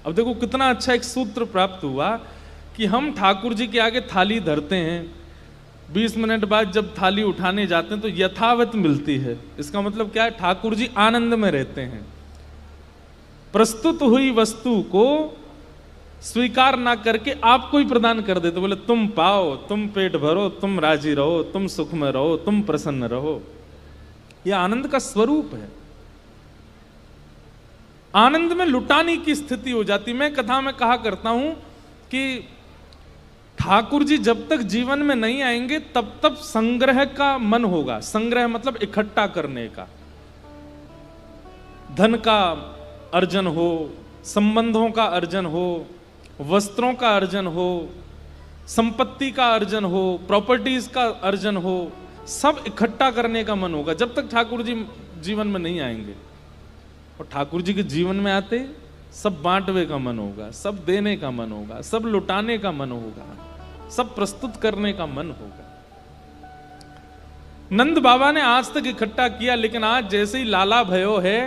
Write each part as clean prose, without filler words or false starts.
अब देखो कितना अच्छा एक सूत्र प्राप्त हुआ कि हम ठाकुर जी के आगे थाली धरते हैं, 20 मिनट बाद जब थाली उठाने जाते हैं तो यथावत मिलती है। इसका मतलब क्या है? ठाकुर जी आनंद में रहते हैं। प्रस्तुत हुई वस्तु को स्वीकार ना करके आपको ही प्रदान कर देते, बोले तुम पाओ, तुम पेट भरो, तुम राजी रहो, तुम सुख में रहो, तुम प्रसन्न रहो। यह आनंद का स्वरूप है। आनंद में लुटाने की स्थिति हो जाती। मैं कथा में कहा करता हूं कि ठाकुर जी जब तक जीवन में नहीं आएंगे तब तक संग्रह का मन होगा। संग्रह मतलब इकट्ठा करने का, धन का अर्जन हो, संबंधों का अर्जन हो, वस्त्रों का अर्जन हो, संपत्ति का अर्जन हो, प्रॉपर्टीज का अर्जन हो, सब इकट्ठा करने का मन होगा जब तक ठाकुर जी जीवन में नहीं आएंगे। और ठाकुर जी के जीवन में आते सब बांटवे का मन होगा, सब देने का मन होगा, सब लुटाने का मन होगा, सब प्रस्तुत करने का मन होगा। नंद बाबा ने आज तक इकट्ठा किया, लेकिन आज जैसे ही लाला भयो है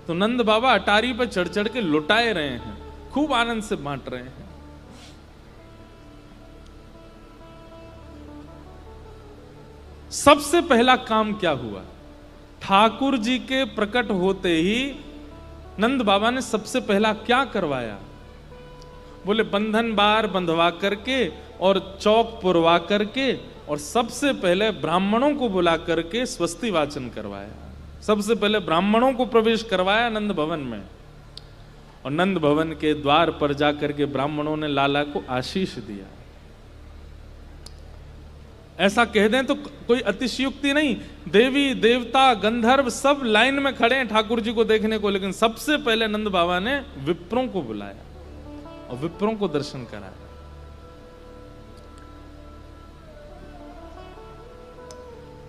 तो नंद बाबा अटारी पर चढ़ चढ़ के लुटाए रहे हैं, खूब आनंद से बांट रहे हैं। सबसे पहला काम क्या हुआ? ठाकुर जी के प्रकट होते ही नंद बाबा ने सबसे पहला क्या करवाया? बोले बंधन बार बंधवा करके और चौक पुरवा करके और सबसे पहले ब्राह्मणों को बुला करके स्वस्ति वाचन करवाया। सबसे पहले ब्राह्मणों को प्रवेश करवाया नंद भवन में, और नंद भवन के द्वार पर जाकर के ब्राह्मणों ने लाला को आशीष दिया। ऐसा कह दें तो कोई अतिशयोक्ति नहीं, देवी देवता गंधर्व सब लाइन में खड़े हैं ठाकुर जी को देखने को, लेकिन सबसे पहले नंद बाबा ने विप्रों को बुलाया और विप्रों को दर्शन कराया।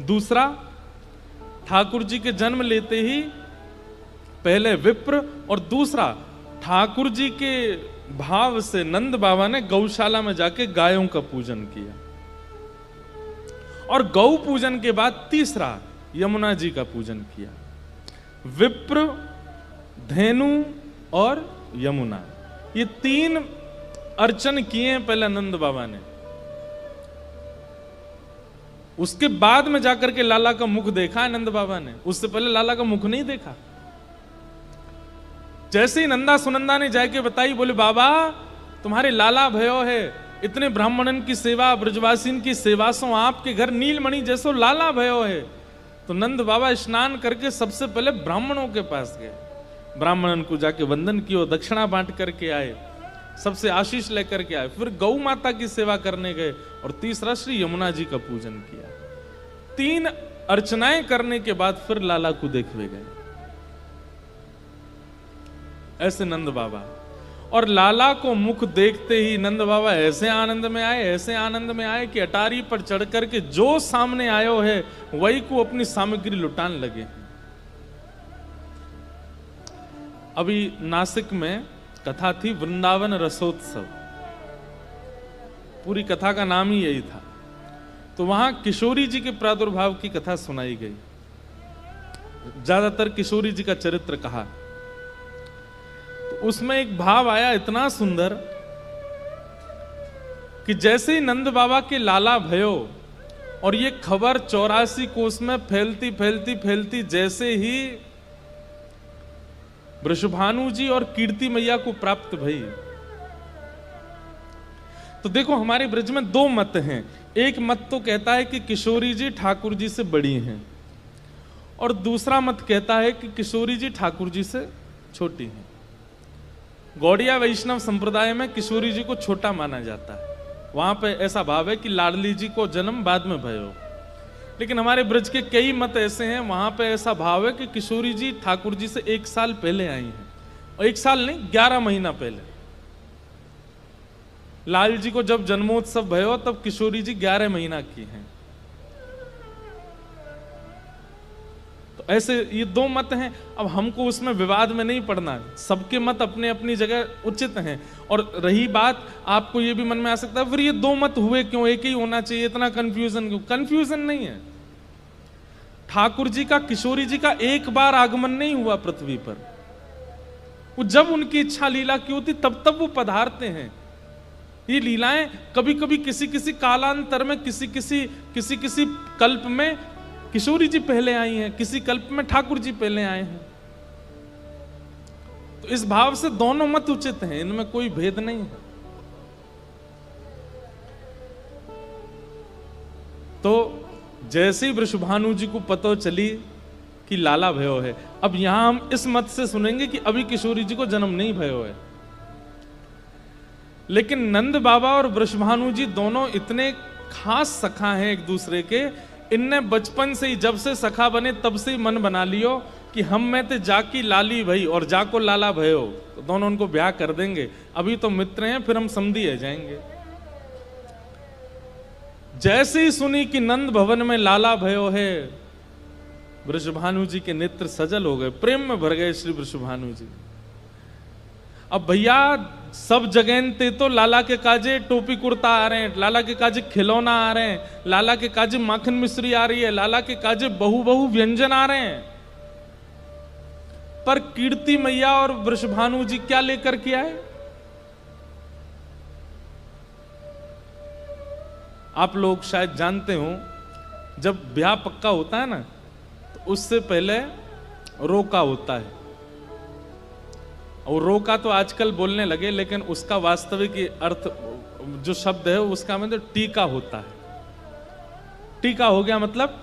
दूसरा, ठाकुर जी के जन्म लेते ही पहले विप्र, और दूसरा ठाकुर जी के भाव से नंद बाबा ने गौशाला में जाके गायों का पूजन किया, और गौ पूजन के बाद तीसरा यमुना जी का पूजन किया। विप्र, धेनु और यमुना, ये 3 अर्चन किए पहले नंद बाबा ने। उसके बाद में जाकर के लाला का मुख देखा है नंद बाबा ने, उससे पहले लाला का मुख नहीं देखा। जैसे ही नंदा सुनंदा ने जाके बताई, बोले बाबा तुम्हारे लाला भयो है, इतने ब्राह्मणन की सेवा, ब्रजवासीन की सेवा सो आपके घर नीलमणि जैसो लाला भयो है। तो नंद बाबा स्नान करके सबसे पहले ब्राह्मणों के पास गए, ब्राह्मणन को जाके वंदन किया, दक्षिणा बांट करके आए, सबसे आशीष लेकर के आए, फिर गौ माता की सेवा करने गए, और तीसरा श्री यमुना जी का पूजन किया। 3 अर्चनाएं करने के बाद फिर लाला को देखने गए। ऐसे नंद बाबा, और लाला को मुख देखते ही नंद बाबा ऐसे आनंद में आए, ऐसे आनंद में आए कि अटारी पर चढ़ करके जो सामने आयो है वही को अपनी सामग्री लुटाने लगे। अभी नासिक में कथा थी वृंदावन रसोत्सव, पूरी कथा का नाम ही यही था। तो वहां किशोरी जी के प्रादुर्भाव की कथा सुनाई गई, ज्यादातर किशोरी जी का चरित्र कहा। तो उसमें एक भाव आया इतना सुंदर कि जैसे ही नंद बाबा के लाला भयो और ये खबर 84 कोस में फैलती फैलती फैलती जैसे ही वृषभानु जी और कीर्ति मैया को प्राप्त भई, तो देखो हमारे ब्रज में 2 मत हैं। एक मत तो कहता है कि किशोरी जी ठाकुर जी से बड़ी हैं, और दूसरा मत कहता है कि किशोरी जी ठाकुर जी से छोटी हैं। गौड़िया वैष्णव संप्रदाय में किशोरी जी को छोटा माना जाता है, वहां पे ऐसा भाव है कि लाडली जी को जन्म बाद में भयो। लेकिन हमारे ब्रज के कई मत ऐसे हैं, वहां पे ऐसा भाव है कि किशोरी जी ठाकुर जी से 1 साल पहले आई हैं, और 1 साल नहीं 11 महीना पहले। लाल जी को जब जन्मोत्सव भयो तब किशोरी जी 11 महीना की हैं। तो ऐसे ये 2 मत हैं। अब हमको उसमें विवाद में नहीं पड़ना, सबके मत अपने अपनी जगह उचित हैं। और रही बात, आपको ये भी मन में आ सकता है फिर ये 2 मत हुए क्यों, एक ही होना चाहिए, इतना कंफ्यूजन क्यों? कंफ्यूजन नहीं है। ठाकुर जी का किशोरी जी का एक बार आगमन नहीं हुआ पृथ्वी पर, वो जब उनकी इच्छा लीला की होती तब तब वो पधारते हैं। ये लीलाएं कभी कभी किसी किसी कालांतर में, किसी किसी कल्प में किशोरी जी पहले आई हैं, किसी कल्प में ठाकुर जी पहले आए हैं। तो इस भाव से दोनों मत उचित हैं, इनमें कोई भेद नहीं है। तो जैसे ही वृषभानु जी को पता चली कि लाला भयो है, अब यहां हम इस मत से सुनेंगे कि अभी किशोरी जी को जन्म नहीं भयो है, लेकिन नंद बाबा और वृषभानु जी दोनों इतने खास सखा हैं एक दूसरे के। इनने बचपन से ही, जब से सखा बने तब से ही मन बना लियो कि हम में ते जाकी लाली भई और जाको लाला भयो, तो दोनों उनको ब्याह कर देंगे। अभी तो मित्र हैं, फिर हम समधी है जाएंगे। जैसे ही सुनी कि नंद भवन में लाला भयो है, वृषभानु जी के नेत्र सजल हो गए, प्रेम में भर गए श्री वृषभानु जी। अब भैया सब जगह ते तो लाला के काजे टोपी कुर्ता आ रहे हैं, लाला के काजे खिलौना आ रहे हैं, लाला के काजे माखन मिश्री आ रही है, लाला के काजे बहु बहु व्यंजन आ रहे हैं, पर कीर्ति मैया और वृषभानु जी क्या लेकर के आए? आप लोग शायद जानते हो, जब ब्याह पक्का होता है ना, तो उससे पहले रोका होता है। और रोका तो आजकल बोलने लगे, लेकिन उसका वास्तविक अर्थ जो शब्द है उसका मतलब टीका होता है। टीका हो गया मतलब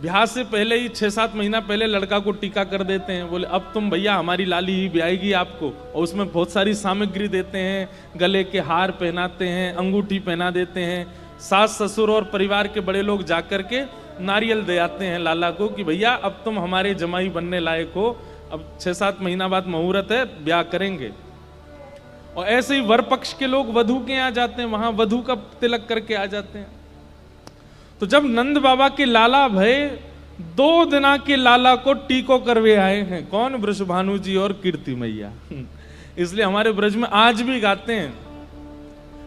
ब्याह से पहले ही 6-7 महीना पहले लड़का को टीका कर देते हैं। बोले अब तुम भैया हमारी लाली ही ब्याहेगी आपको, और उसमें बहुत सारी सामग्री देते हैं, गले के हार पहनाते हैं, अंगूठी पहना देते हैं। सास ससुर और परिवार के बड़े लोग जाकर के नारियल दे आते हैं लाला को कि भैया अब तुम हमारे जमाई बनने लायक हो, अब 6-7 महीना बाद मुहूर्त है, ब्याह करेंगे। और ऐसे ही वर पक्ष के लोग वधू के यहाँ जाते हैं, वहां वधू का तिलक करके आ जाते हैं। तो जब नंद बाबा के लाला भय 2 दिना के लाला को टीको करवे आए हैं, कौन? वृषभानु जी और कीर्ति मैया। इसलिए हमारे ब्रज में आज भी गाते हैं,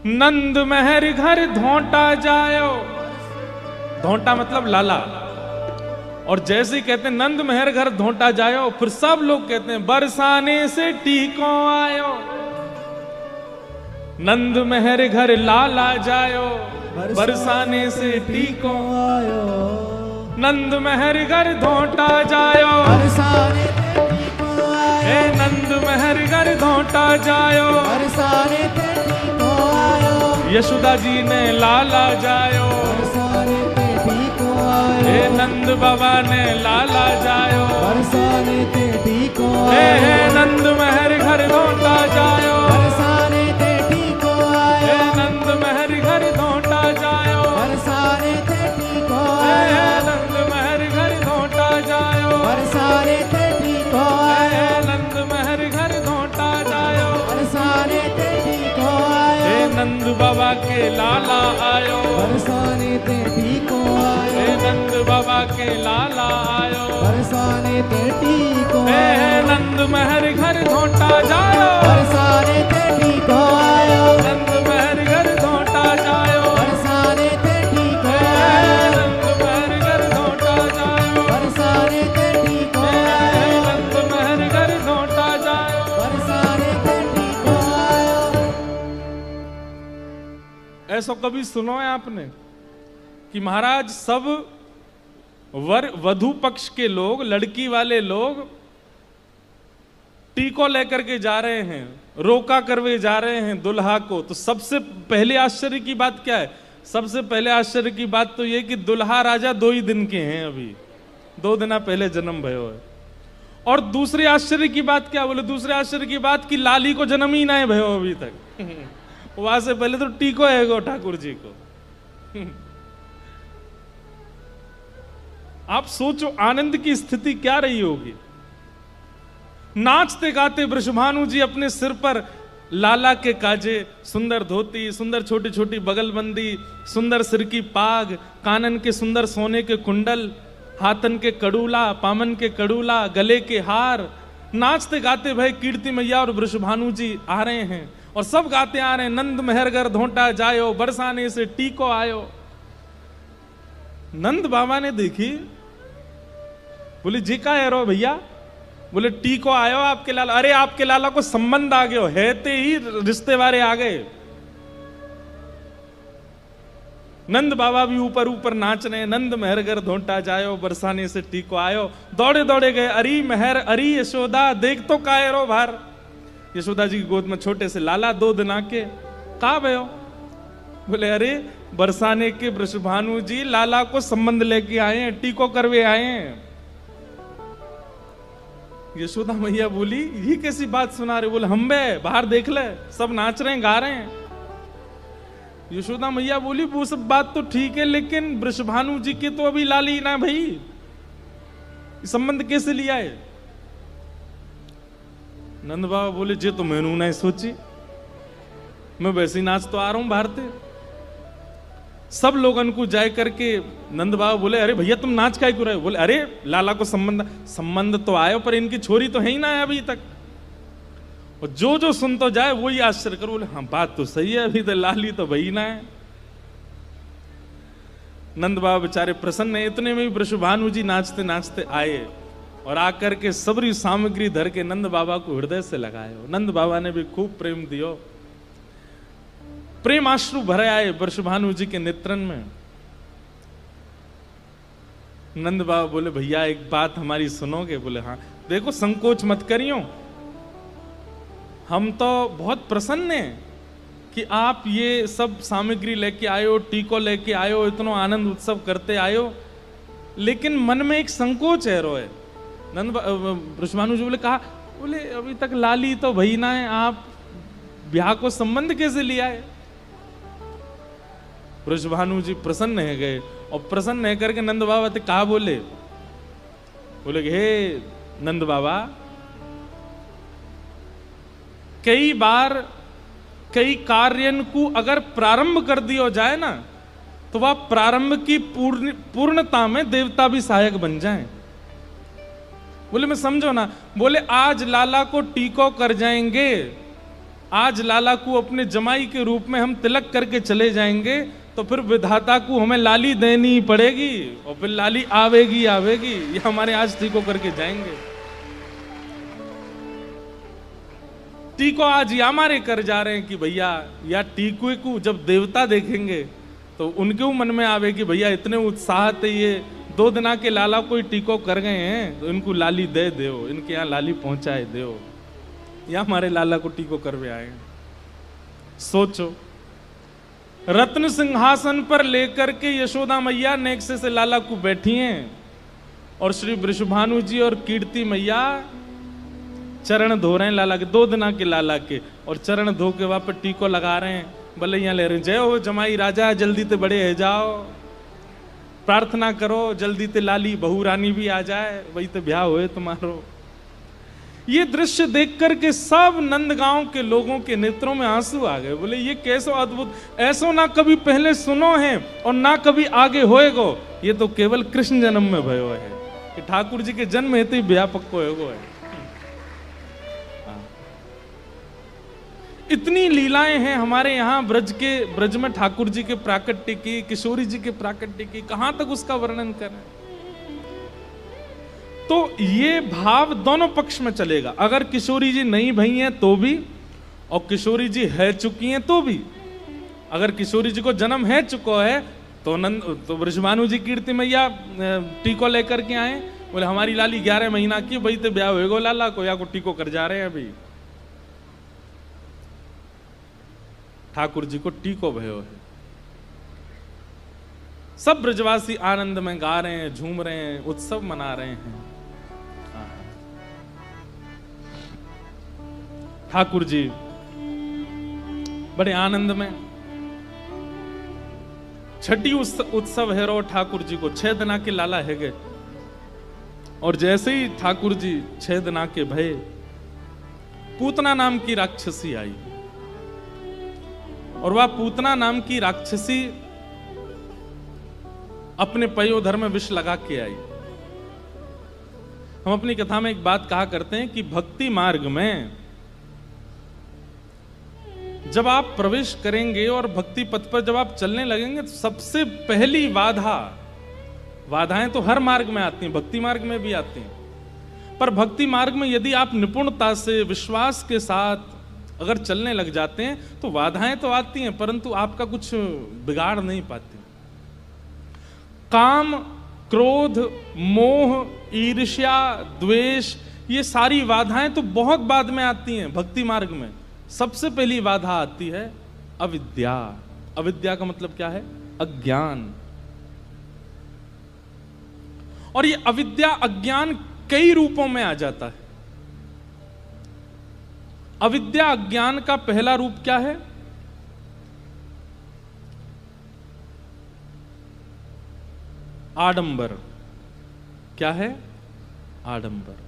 नंद महर घर धोंटा जायो। धोंटा मतलब लाला। और जैसे ही कहते हैं नंद महर घर धोंटा जायो, फिर सब लोग कहते हैं बरसाने से टीको आयो। नंद महर घर लाला जायो, बरसाने से टीको आयो। नंद महर घर धोंटा जायो, बरसाने ते टीको आयो। ए नंद महर घर धोंटा जायो, बरसाने ते टीको आयो। यशोदा जी ने लाला जायो, बरसाने ते टीको आयो। ए नंद बाबा ने लाला जायो, बरसाने ते टीको हे आयो। नंद महर घर धोंटा जायो, बरसाने ते टीको आयो। हे नंद महर घर धोंटा जायो, बरसाने ते टीको हे आयो। नंद महर घर धोंटा जायो, बरसाने ते टीको हे आयो। नंद महर घर धोंटा जायो। बरसाने ते टीको हे आयो। नंद बाबा के लाला आयो, बरसाने ते टीको हे आयो। नंद बाबा के लाला आयो, बरसाने ते टीको हे आयो। नंद महर घर धोंटा जायो, बरसाने ते टीको आयो। नंद महर घर धोंटा जायो, बरसाने ते टीको हे आयो। नंद महर घर धोंटा जायो, बरसाने ते टीको हे आयो। नंद महर घर धोंटा जायो। बरसाने ते टीको आयो। ऐसा कभी सुनो है आपने कि महाराज सब वधु पक्ष के लोग, लड़की वाले लोग टीको लेकर के जा रहे हैं, रोका करवे जा रहे हैं दुल्हा को? तो सबसे पहले आश्चर्य की बात क्या है? सबसे पहले आश्चर्य की बात तो यह कि दुल्हा राजा 2 ही दिन के हैं, अभी 2 दिन पहले जन्म भयो है। और दूसरे आश्चर्य की बात क्या? बोले दूसरे आश्चर्य की बात कि लाली को जन्म ही ना है भयो अभी तक। वहां से पहले तो टीको है गो ठाकुर जी को। आप सोचो आनंद की स्थिति क्या रही होगी। नाचते गाते वृषभानु जी अपने सिर पर लाला के काजे, सुंदर धोती, सुंदर छोटी छोटी बगलबंदी, सुंदर सिर की पाग, कानन के सुंदर सोने के कुंडल, हाथन के कड़ूला, पामन के कड़ूला, गले के हार। नाचते गाते भाई कीर्ति मैया और वृषभानु जी आ रहे हैं और सब गाते आ रहे हैं, नंद मेहरगर धोंटा जायो, बरसाने से टीको आयो। नंद बाबा ने देखी, बोले जी का है रो भैया, बोले टीको आयो आपके लाला। अरे आपके लाला को संबंध आ गयो है ते ही रिश्ते वाले आ गए। नंद बाबा भी ऊपर ऊपर नाच रहे, नंद मेहरगर धोंटा जायो, बरसाने से टीको आयो। दौड़े दौड़े गए, अरी मेहर अरी यशोदा देख तो कायरो भार। यशोदा जी की गोद में छोटे से लाला 2 दिन आके कहा भयो। बोले अरे बरसाने के वृषभानु जी लाला को संबंध लेके आए हैं, टीको करवे आए हैं। यशोदा मैया बोली ये कैसी बात सुना रहे। बोले हम बे बाहर देख ले, सब नाच रहे हैं गा रहे हैं। यशोदा मैया बोली वो सब बात तो ठीक है, लेकिन वृषभानु जी के तो अभी लाली ना भाई, संबंध कैसे लिया है। नंद बाबा बोले जे तो मैनू नहीं सोची, मैं वैसे ही नाच तो आ रहा हूं भारते। सब लोगन को जाए करके नंद बाबा बोले अरे भैया तुम नाच काय क्यों रहे हो। बोले अरे लाला को संबंध तो आयो, पर इनकी छोरी तो है ही ना अभी तक। और जो जो सुन तो जाए वही आश्चर्य करो। बोले हाँ बात तो सही है, अभी तो लाली तो वही ना है। नंद बाबा बेचारे प्रसन्न है। इतने में ही वृषभानु जी नाचते नाचते आए और आकर के सबरी सामग्री धर के नंद बाबा को हृदय से लगाए। नंद बाबा ने भी खूब प्रेम दियो, प्रेम आश्रु भरे आए वृषभानु जी के नेत्रन में। नंद बाबा बोले भैया एक बात हमारी सुनोगे। बोले हाँ। देखो संकोच मत करियो, हम तो बहुत प्रसन्न हैं कि आप ये सब सामग्री लेके आयो, टीको लेके आयो, इतना आनंद उत्सव करते आयो, लेकिन मन में एक संकोच है रोए। नंद वृषभानु जी बोले कहा। बोले अभी तक लाली तो भई ना है, आप ब्याह को संबंध कैसे लिया है। वृषभानु जी प्रसन्न है गए और प्रसन्न है करके नंद बाबा ते कहा बोले। बोले हे नंद बाबा, कई बार कई कार्य को अगर प्रारंभ कर दिया जाए ना, तो वह प्रारंभ की पूर्णता में देवता भी सहायक बन जाएं। बोले मैं समझो ना। बोले आज लाला को टीको कर जाएंगे, आज लाला को अपने जमाई के रूप में हम तिलक करके चले जाएंगे, तो फिर विधाता को हमें लाली देनी ही पड़ेगी, और फिर लाली आवेगी आवेगी। ये हमारे आज टीको करके जाएंगे। टीको आज या हमारे कर जा रहे हैं कि भैया, या टीको को जब देवता देखेंगे तो उनके मन में आवे कि भैया इतने उत्साह थे, ये 2 दिना के लाला कोई टीको कर गए हैं, तो इनको लाली दे दो, इनके यहाँ लाली पहुंचाए दो, या हमारे लाला को टीको करवे आए। सोचो, रत्न सिंहासन पर लेकर के यशोदा मैया नेक्से से लाला को बैठी हैं, और श्री वृषभानु जी और कीर्ति मैया चरण धो रहे हैं लाला के, 2 दिना के लाला के, और चरण धो के वहां पर टीको लगा रहे हैं, बलैया ले रहे हैं। जय हो जमाई राजा, जल्दी ते बड़े है जाओ, प्रार्थना करो जल्दी ते लाली बहू रानी भी आ जाए, वही तो ब्याह होए तुम्हारो। ये दृश्य देख करके सब नंदगांव के लोगों के नेत्रों में आंसू आ गए। बोले ये कैसो अद्भुत, ऐसो ना कभी पहले सुनो है और ना कभी आगे होएगो, ये तो केवल कृष्ण जन्म में भयो है, कि ठाकुर जी के जन्म हेतु ही ब्याह पक्को होएगो है। इतनी लीलाएं हैं हमारे यहाँ ब्रज में ठाकुर जी के प्राकट्य की, किशोरी जी के प्राकट्य की, कहां तक उसका वर्णन करें। तो ये भाव दोनों पक्ष में चलेगा। अगर किशोरी जी नहीं भई हैं तो भी, और किशोरी जी है चुकी हैं तो भी। अगर किशोरी जी को जन्म है चुका है तो वृषभानु जी कीर्ति मैया टीको लेकर के आए। बोले हमारी लाली 11 महीना की, भाई तो ब्याह होएगो लाला को, या को टीको कर जा रहे हैं अभी। ठाकुर जी को टीको भयो है। सब ब्रजवासी आनंद में गा रहे हैं, झूम रहे हैं, उत्सव मना रहे हैं। ठाकुर जी बड़े आनंद में। छठी उत्सव है रो ठाकुर जी को 6 दिना के लाला है गए, और जैसे ही ठाकुर जी 6 दिना के भये, पूतना नाम की राक्षसी आई, और वह पूतना नाम की राक्षसी अपने पयोधर में विष लगा के आई। हम अपनी कथा में एक बात कहा करते हैं कि भक्ति मार्ग में जब आप प्रवेश करेंगे और भक्ति पथ पर जब आप चलने लगेंगे, तो सबसे पहली बाधाएं तो हर मार्ग में आती हैं, भक्ति मार्ग में भी आती हैं। पर भक्ति मार्ग में यदि आप निपुणता से, विश्वास के साथ अगर चलने लग जाते हैं तो बाधाएं तो आती हैं परंतु आपका कुछ बिगाड़ नहीं पाती। काम, क्रोध, मोह, ईर्ष्या, द्वेष, ये सारी बाधाएं तो बहुत बाद में आती हैं। भक्ति मार्ग में सबसे पहली बाधा आती है अविद्या। अविद्या का मतलब क्या है? अज्ञान। और ये अविद्या, अज्ञान कई रूपों में आ जाता है। अविद्या अज्ञान का पहला रूप क्या है? आडंबर। क्या है? आडंबर।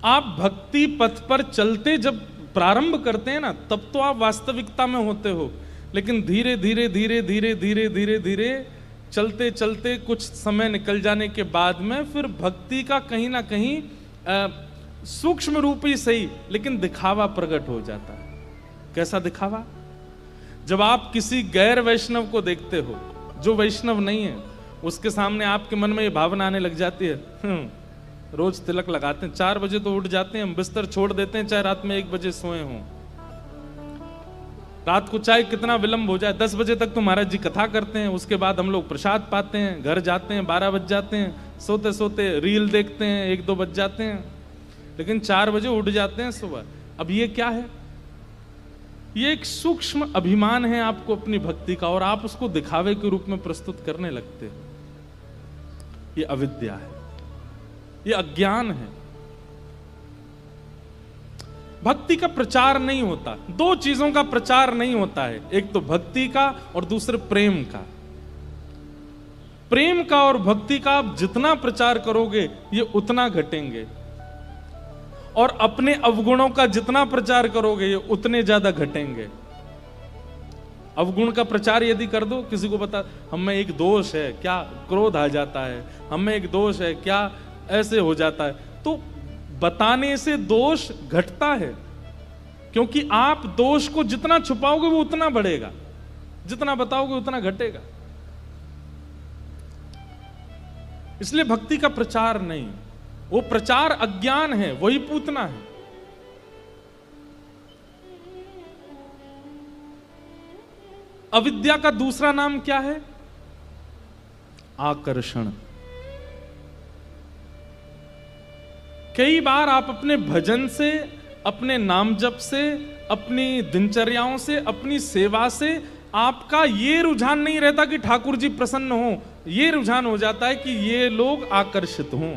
आप भक्ति पथ पर चलते जब प्रारंभ करते हैं ना, तब तो आप वास्तविकता में होते हो, लेकिन धीरे धीरे धीरे धीरे धीरे धीरे धीरे चलते चलते कुछ समय निकल जाने के बाद में फिर भक्ति का कहीं ना कहीं सूक्ष्म रूप ही सही लेकिन दिखावा प्रकट हो जाता है। कैसा दिखावा? जब आप किसी गैर वैष्णव को देखते हो, जो वैष्णव नहीं है, उसके सामने आपके मन में ये भावना आने लग जाती है, रोज तिलक लगाते हैं, 4 बजे तो उठ जाते हैं, बिस्तर छोड़ देते हैं चाहे रात में 1 बजे सोए हों, रात को चाहे कितना विलंब हो जाए 10 बजे तक तो महाराज जी कथा करते हैं, उसके बाद हम लोग प्रसाद पाते हैं, घर जाते हैं, 12 बज जाते हैं, सोते सोते रील देखते हैं, 1-2 बज जाते हैं, लेकिन 4 बजे उठ जाते हैं सुबह। अब ये क्या है? ये एक सूक्ष्म अभिमान है आपको अपनी भक्ति का और आप उसको दिखावे के रूप में प्रस्तुत करने लगते हो। ये अविद्या है, ये अज्ञान है। भक्ति का प्रचार नहीं होता, 2 चीजों का प्रचार नहीं होता है, एक तो भक्ति का और दूसरे प्रेम का। प्रेम का और भक्ति का आप जितना प्रचार करोगे ये उतना घटेंगे, और अपने अवगुणों का जितना प्रचार करोगे ये उतने ज्यादा घटेंगे। अवगुण का प्रचार यदि कर दो, किसी को बता हम में एक दोष है, क्या क्रोध आ जाता है, हम में एक दोष है, क्या ऐसे हो जाता है, तो बताने से दोष घटता है, क्योंकि आप दोष को जितना छुपाओगे वो उतना बढ़ेगा, जितना बताओगे उतना घटेगा। इसलिए भक्ति का प्रचार नहीं, वो प्रचार अज्ञान है, वही पूतना है। अविद्या का दूसरा नाम क्या है? आकर्षण। कई बार आप अपने भजन से, अपने नाम जप से, अपनी दिनचर्याओं से, अपनी सेवा से आपका ये रुझान नहीं रहता कि ठाकुर जी प्रसन्न हो, ये रुझान हो जाता है कि ये लोग आकर्षित हों।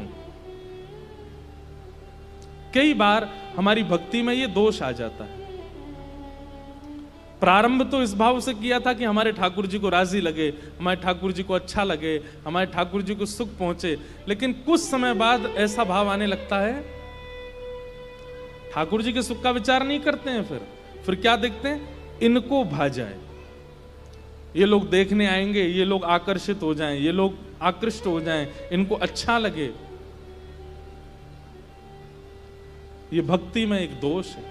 कई बार हमारी भक्ति में ये दोष आ जाता है। प्रारंभ तो इस भाव से किया था कि हमारे ठाकुर जी को राजी लगे, हमारे ठाकुर जी को अच्छा लगे, हमारे ठाकुर जी को सुख पहुंचे, लेकिन कुछ समय बाद ऐसा भाव आने लगता है ठाकुर जी के सुख का विचार नहीं करते हैं। फिर क्या देखते हैं? इनको भा जाए, ये लोग देखने आएंगे, ये लोग आकर्षित हो जाएं, ये लोग आकृष्ट हो जाएं, इनको अच्छा लगे। ये भक्ति में एक दोष है।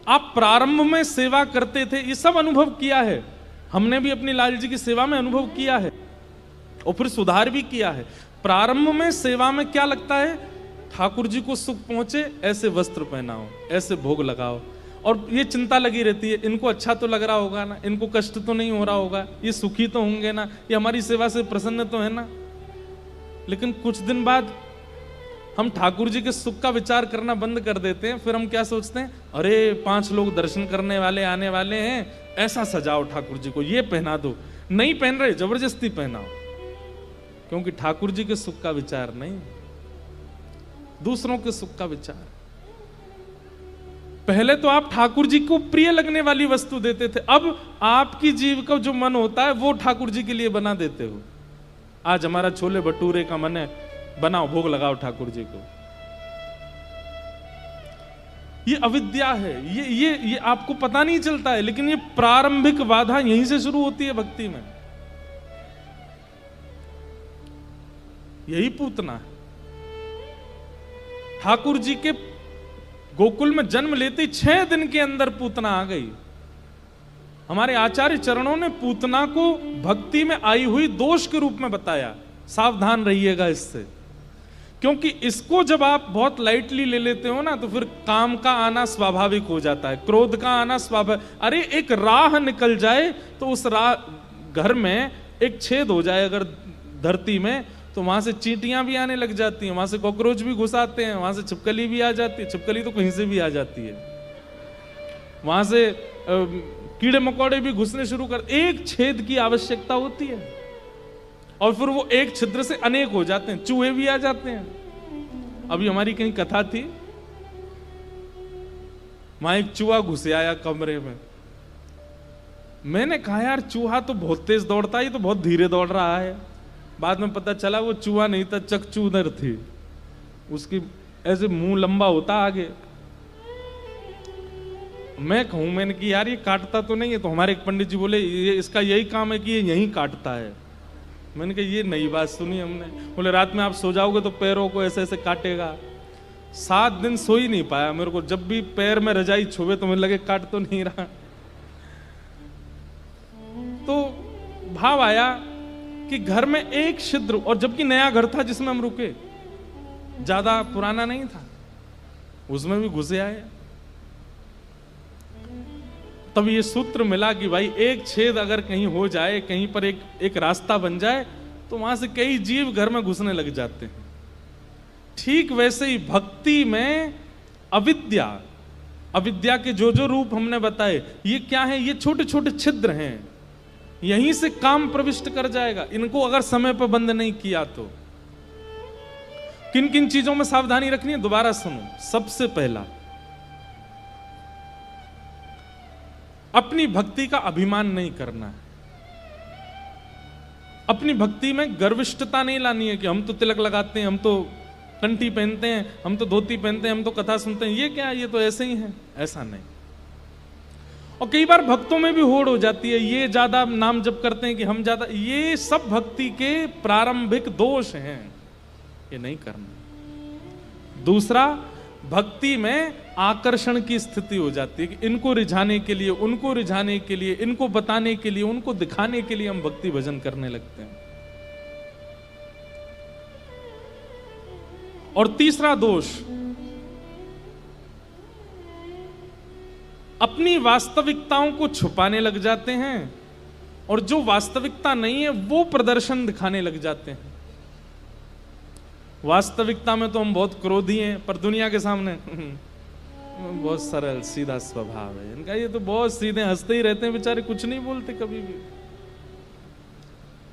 आप प्रारंभ में सेवा करते थे, ये सब अनुभव किया है, हमने भी अपनी लाल जी की सेवा में अनुभव किया है और फिर सुधार भी किया है। प्रारंभ में सेवा में क्या लगता है? ठाकुर जी को सुख पहुंचे, ऐसे वस्त्र पहनाओ, ऐसे भोग लगाओ, और ये चिंता लगी रहती है, इनको अच्छा तो लग रहा होगा ना, इनको कष्ट तो नहीं हो रहा होगा, ये सुखी तो होंगे ना, ये हमारी सेवा से प्रसन्न तो है ना। लेकिन कुछ दिन बाद हम ठाकुर जी के सुख का विचार करना बंद कर देते हैं। फिर हम क्या सोचते हैं? अरे 5 लोग दर्शन करने वाले आने वाले हैं, ऐसा सजाओ ठाकुर जी को, ये पहना दो। नहीं पहन रहे, जबरदस्ती पहनाओ, क्योंकि ठाकुर जी के सुख का विचार नहीं, दूसरों के सुख का विचार। पहले तो आप ठाकुर जी को प्रिय लगने वाली वस्तु देते थे, अब आपकी जीव का जो मन होता है वो ठाकुर जी के लिए बना देते हो। आज हमारा छोले भटूरे का मन है, बनाओ, भोग लगाओ ठाकुर जी को। ये अविद्या है, ये आपको पता नहीं चलता है, लेकिन ये प्रारंभिक बाधा यहीं से शुरू होती है भक्ति में। यही पूतना है। ठाकुर जी के गोकुल में जन्म लेते 6 दिन के अंदर पूतना आ गई। हमारे आचार्य चरणों ने पूतना को भक्ति में आई हुई दोष के रूप में बताया, सावधान रहिएगा इससे। क्योंकि इसको जब आप बहुत लाइटली ले लेते हो ना, तो फिर काम का आना स्वाभाविक हो जाता है, क्रोध का आना स्वाभाविक। अरे एक राह निकल जाए तो उस राह, घर में एक छेद हो जाए अगर धरती में, तो वहां से चींटियां भी आने लग जाती हैं, वहां से कॉकरोच भी घुस आते हैं, वहां से छिपकली भी आ जाती है, छिपकली तो कहीं से भी आ जाती है, वहां से कीड़े मकोड़े भी घुसने शुरू कर। एक छेद की आवश्यकता होती है और फिर वो एक छिद्र से अनेक हो जाते हैं, चूहे भी आ जाते हैं। अभी हमारी कहीं कथा थी, वहां एक चूहा घुसे आया कमरे में। मैंने कहा यार चूहा तो बहुत तेज दौड़ता है, ये तो बहुत धीरे दौड़ रहा है। बाद में पता चला वो चूहा नहीं था, चकचूदर थी, उसकी ऐसे मुंह लंबा होता आगे। मैं कहूं, मैंने कि यार ये काटता तो नहीं है, तो हमारे एक पंडित जी बोले ये इसका यही काम है कि ये यहीं काटता है। मैंने कहा ये नई बात सुनी हमने। बोले रात में आप सो जाओगे तो पैरों को ऐसे ऐसे काटेगा। 7 दिन सो ही नहीं पाया मेरे को, जब भी पैर में रजाई छुए तो मुझे लगे काट तो नहीं रहा। तो भाव आया कि घर में एक छिद्र, और जबकि नया घर था जिसमें हम रुके, ज्यादा पुराना नहीं था, उसमें भी घुसे आए। तब ये सूत्र मिला कि भाई एक छेद अगर कहीं हो जाए, कहीं पर एक रास्ता बन जाए, तो वहां से कई जीव घर में घुसने लग जाते हैं। ठीक वैसे ही भक्ति में अविद्या, अविद्या के जो जो रूप हमने बताए, ये क्या है? ये छोटे छोटे छिद्र हैं, यहीं से काम प्रविष्ट कर जाएगा। इनको अगर समय पर बंद नहीं किया तो किन किन चीजों में सावधानी रखनी है, दोबारा सुनो। सबसे पहला, अपनी भक्ति का अभिमान नहीं करना है। अपनी भक्ति में गर्विष्ठता नहीं लानी है कि हम तो तिलक लगाते हैं, हम तो कंठी पहनते हैं, हम तो धोती पहनते हैं, हम तो कथा सुनते हैं, ये क्या, ये तो ऐसे ही है, ऐसा नहीं। और कई बार भक्तों में भी होड़ हो जाती है, ये ज्यादा नाम जप करते हैं कि हम ज्यादा, ये सब भक्ति के प्रारंभिक दोष हैं, ये नहीं करना। दूसरा, भक्ति में आकर्षण की स्थिति हो जाती है कि इनको रिझाने के लिए, उनको रिझाने के लिए, इनको बताने के लिए, उनको दिखाने के लिए हम भक्ति भजन करने लगते हैं। और तीसरा दोष, अपनी वास्तविकताओं को छुपाने लग जाते हैं और जो वास्तविकता नहीं है वो प्रदर्शन दिखाने लग जाते हैं। वास्तविकता में तो हम बहुत क्रोधी हैं, पर दुनिया के सामने बहुत सरल सीधा स्वभाव है इनका, ये तो बहुत सीधे, हंसते ही रहते हैं बेचारे, कुछ नहीं बोलते कभी भी।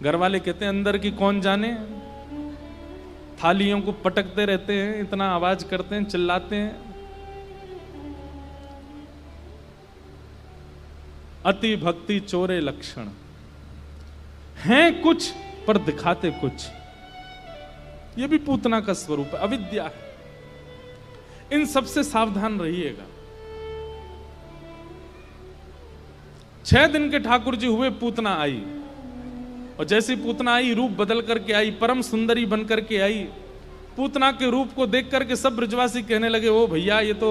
घर वाले कहते हैं अंदर की कौन जाने, थालियों को पटकते रहते हैं, इतना आवाज करते हैं, चिल्लाते हैं। अति भक्ति चोरे लक्षण, हैं कुछ पर दिखाते कुछ, ये भी पूतना का स्वरूप है, अविद्या है। इन सबसे सावधान रहिएगा। 6 दिन के ठाकुर जी हुए, पूतना आई, और जैसी पूतना आई रूप बदल करके आई, परम सुंदरी बन करके आई। पूतना के रूप को देख करके सब ब्रजवासी कहने लगे, ओ भैया ये तो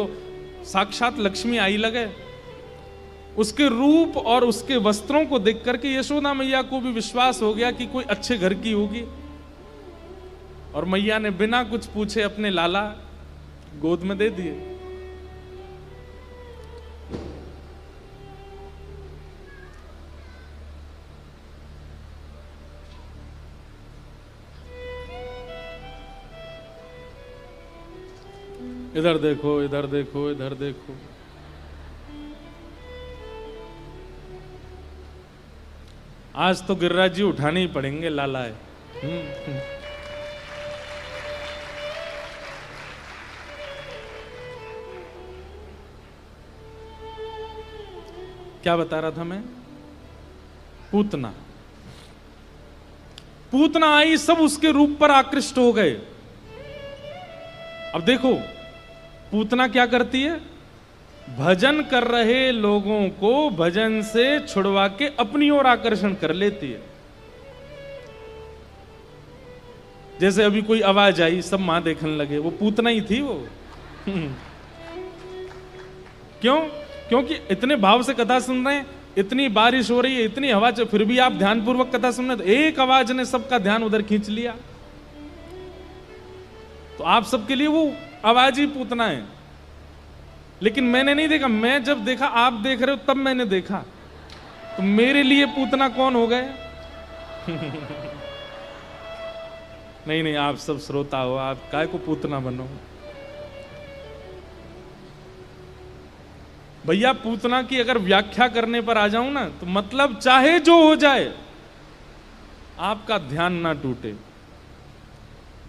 साक्षात लक्ष्मी आई लगे। उसके रूप और उसके वस्त्रों को देख करके यशोदा मैया को भी विश्वास हो गया कि कोई अच्छे घर की होगी, और मैया ने बिना कुछ पूछे अपने लाला गोद में दे दिए। इधर देखो, इधर देखो, इधर देखो। आज तो गिरिराज जी उठाने ही पड़ेंगे, लाला है। क्या बता रहा था मैं? पूतना, पूतना आई, सब उसके रूप पर आकृष्ट हो गए। अब देखो पूतना क्या करती है, भजन कर रहे लोगों को भजन से छुड़वा के अपनी ओर आकर्षण कर लेती है। जैसे अभी कोई आवाज आई, सब मां देखने लगे, वो पूतना ही थी वो। क्यों? क्योंकि इतने भाव से कथा सुन रहे हैं, इतनी बारिश हो रही है, इतनी हवा, फिर भी आप ध्यानपूर्वक कथा सुन रहे हैं, तो एक आवाज ने सबका ध्यान उधर खींच लिया। तो आप सबके लिए वो आवाज ही पूतना है, लेकिन मैंने नहीं देखा। मैं जब देखा, आप देख रहे हो तब मैंने देखा, तो मेरे लिए पूतना कौन हो गए? नहीं नहीं, आप सब श्रोता हो, आप काय को पूतना बनो। भैया पूतना की अगर व्याख्या करने पर आ जाऊं ना, तो मतलब चाहे जो हो जाए आपका ध्यान ना टूटे।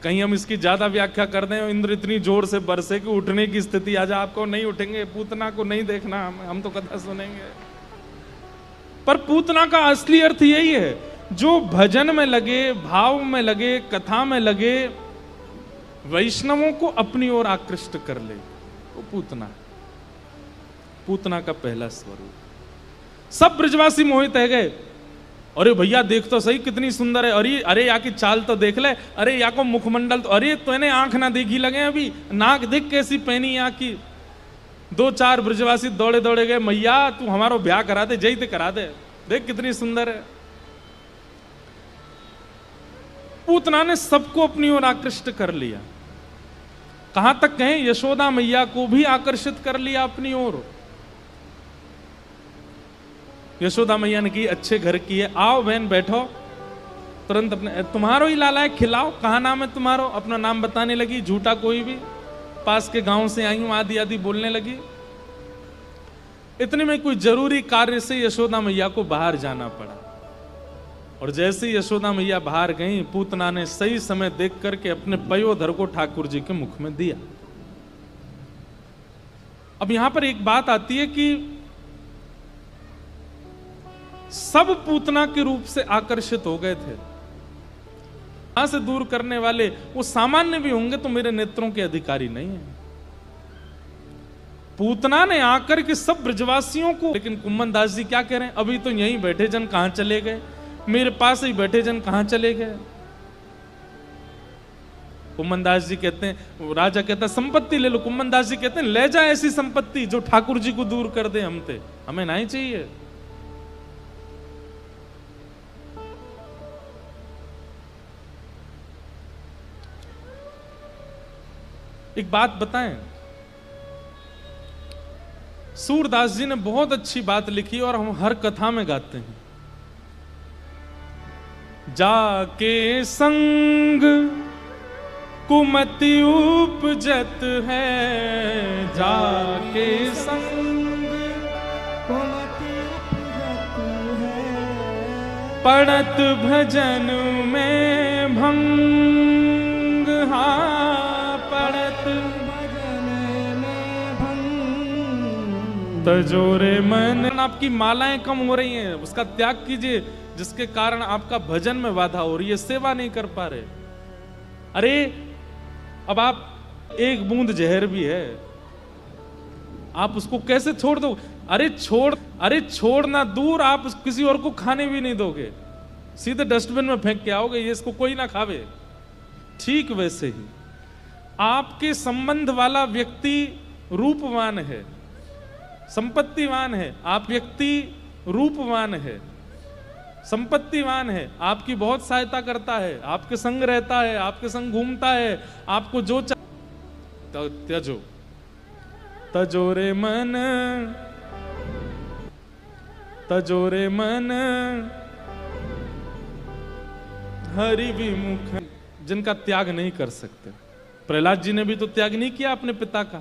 कहीं हम इसकी ज्यादा व्याख्या कर दें, इंद्र इतनी जोर से बरसे कि उठने की स्थिति आ जाए, आपको नहीं उठेंगे, पूतना को नहीं देखना, हम तो कथा सुनेंगे। पर पूतना का असली अर्थ यही है, जो भजन में लगे, भाव में लगे, कथा में लगे, वैष्णवों को अपनी ओर आकृष्ट कर ले, वो पूतना है। पूतना का पहला स्वरूप। सब ब्रजवासी मोहित है गए, अरे भैया देख तो सही कितनी सुंदर है, अरे अरे या की चाल तो देख ले, अरे या को मुखमंडल तो, अरे तूने आंख ना देखी लगे, अभी नाक देख कैसी पहनी या की। 2-4 ब्रजवासी दौड़े दौड़े गए, मैया तू हमारो ब्याह करा दे, जई ते करा दे, देख कितनी सुंदर है। पूतना ने सबको अपनी ओर आकृष्ट कर लिया। कहां तक कहें, यशोदा मैया को भी आकर्षित कर लिया अपनी ओर। यशोदा मैया ने की अच्छे घर की है, आओ बहन बैठो, तुरंत अपने तुम्हारो ही लाला है, खिलाओ, कहा नाम है तुम्हारो, अपना नाम बताने लगी, झूठा कोई भी, पास के गांव से आई हूं आदि आदि बोलने लगी। इतने में कोई जरूरी कार्य से यशोदा मैया को बाहर जाना पड़ा, और जैसे ही यशोदा मैया बाहर गई, पूतना ने सही समय देख करके अपने पयोधर को ठाकुर जी के मुख में दिया। अब यहां पर एक बात आती है कि सब पूतना के रूप से आकर्षित हो गए थे। यहां से दूर करने वाले वो सामान्य भी होंगे तो मेरे नेत्रों के अधिकारी नहीं है। पूतना ने आकर के सब ब्रजवासियों को, लेकिन कुम्मन दास जी क्या कह रहे हैं, अभी तो यहीं बैठे जन कहां चले गए, मेरे पास ही बैठे जन कहां चले गए। कुम्मन दास जी कहते हैं, राजा कहता है संपत्ति ले लो, कुम्मन दास जी कहते हैं ले जा ऐसी संपत्ति जो ठाकुर जी को दूर कर दे हमसे, हमें नहीं चाहिए। एक बात बताएं, सूरदास जी ने बहुत अच्छी बात लिखी और हम हर कथा में गाते हैं। जाके संग कुमति उपजत है, जाके संग कुमति उपजत है, पड़त भजन में भंग, हाँ पड़त भजन में भंग। तजोरे मन। आपकी मालाएं कम हो रही हैं, उसका त्याग कीजिए, जिसके कारण आपका भजन में बाधा हो रही है, सेवा नहीं कर पा रहे। अरे अब आप एक बूंद जहर भी है, आप उसको कैसे छोड़ दो? अरे छोड़ना दूर, आप किसी और को खाने भी नहीं दोगे, सीधे डस्टबिन में फेंक के आओगे, ये इसको कोई ना खावे। ठीक वैसे ही आपके संबंध वाला व्यक्ति रूपवान है, संपत्तिवान है, आप व्यक्ति रूपवान है, संपत्तिवान है, आपकी बहुत सहायता करता है, आपके संग रहता है, आपके संग घूमता है, आपको जो त्यजो तजोरे मन, तजोरे मन हरि विमुख, जिनका त्याग नहीं कर सकते। प्रहलाद जी ने भी तो त्याग नहीं किया अपने पिता का,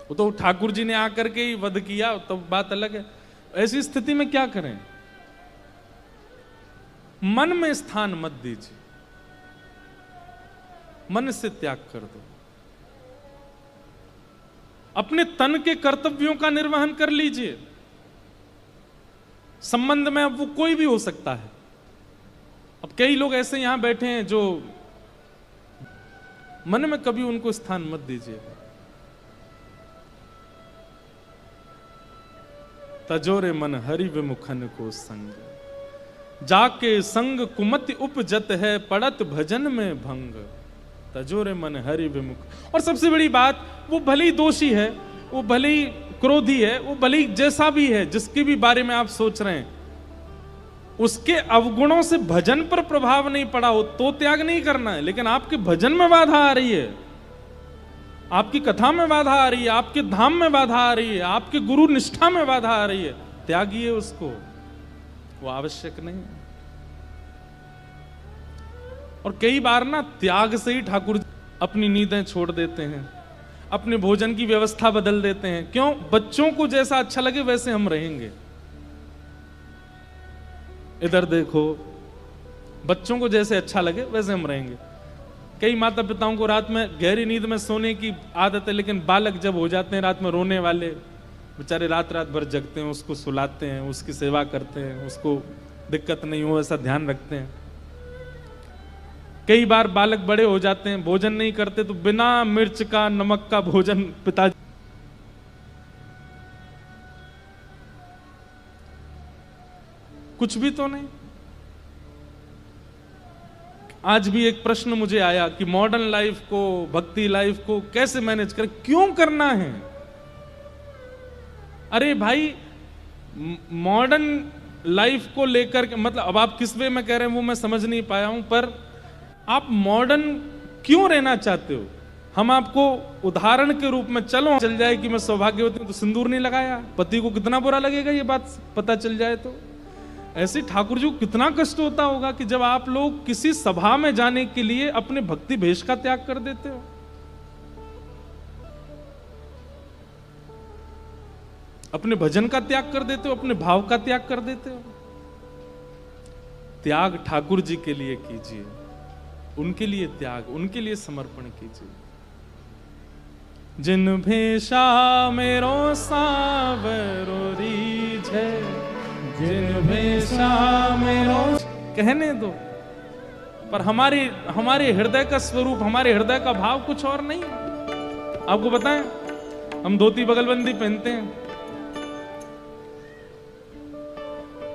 वो तो ठाकुर जी ने आकर के ही वध किया, तो बात अलग है। ऐसी स्थिति में क्या करें? मन में स्थान मत दीजिए, मन से त्याग कर दो। अपने तन के कर्तव्यों का निर्वहन कर लीजिए। संबंध में अब वो कोई भी हो सकता है। अब कई लोग ऐसे यहां बैठे हैं जो मन में कभी उनको स्थान मत दीजिए। तजोरे मन हरि विमुखन को संग, जाके संग कुमति उपजत है, पड़त भजन में भंग। तजोरे मन हरि विमुख। और सबसे बड़ी बात, वो भले ही दोषी है, वो भले ही क्रोधी है, वो भले ही जैसा भी है, जिसके भी बारे में आप सोच रहे हैं, उसके अवगुणों से भजन पर प्रभाव नहीं पड़ा हो तो त्याग नहीं करना है। लेकिन आपके भजन में बाधा आ रही है, आपकी कथा में बाधा आ रही है, आपके धाम में बाधा आ रही है, आपके गुरु निष्ठा में बाधा आ रही है, त्यागिए उसको, वो आवश्यक नहीं है। और कई बार ना त्याग से ही ठाकुर अपनी नींदें छोड़ देते हैं, अपने भोजन की व्यवस्था बदल देते हैं। क्यों? बच्चों को जैसा अच्छा लगे वैसे हम रहेंगे। इधर देखो, बच्चों को जैसे अच्छा लगे वैसे हम रहेंगे। कई माता पिताओं को रात में गहरी नींद में सोने की आदत है, लेकिन बालक जब हो जाते हैं रात में रोने वाले, बेचारे रात रात भर जगते हैं, उसको सुलाते हैं, उसकी सेवा करते हैं, उसको दिक्कत नहीं हो ऐसा ध्यान रखते हैं। कई बार बालक बड़े हो जाते हैं, भोजन नहीं करते, तो बिना मिर्च का नमक का भोजन पिताजी कुछ भी तो नहीं। आज भी एक प्रश्न मुझे आया कि मॉडर्न लाइफ को, भक्ति लाइफ को कैसे मैनेज करें, क्यों करना है? अरे भाई, मॉडर्न लाइफ को लेकर के मतलब अब आप किस वे में कह रहे हैं वो मैं समझ नहीं पाया हूं, पर आप मॉडर्न क्यों रहना चाहते हो? हम आपको उदाहरण के रूप में चल जाए कि मैं सौभाग्यवती हूं तो सिंदूर नहीं लगाया, पति को कितना बुरा लगेगा ये बात पता चल जाए तो। ऐसे ठाकुर जी को कितना कष्ट होता होगा कि जब आप लोग किसी सभा में जाने के लिए अपने भक्ति भेष का त्याग कर देते हो, अपने भजन का त्याग कर देते हो, अपने भाव का त्याग कर देते हो। त्याग ठाकुर जी के लिए कीजिए, उनके लिए त्याग, उनके लिए समर्पण कीजिए। जिन भेषा मेरो सावरो रीझ है, जिन भेषा मेरो, कहने दो, पर हमारे हृदय का स्वरूप, हमारे हृदय का भाव कुछ और नहीं है। आपको बताएं, हम धोती बगलबंदी पहनते हैं।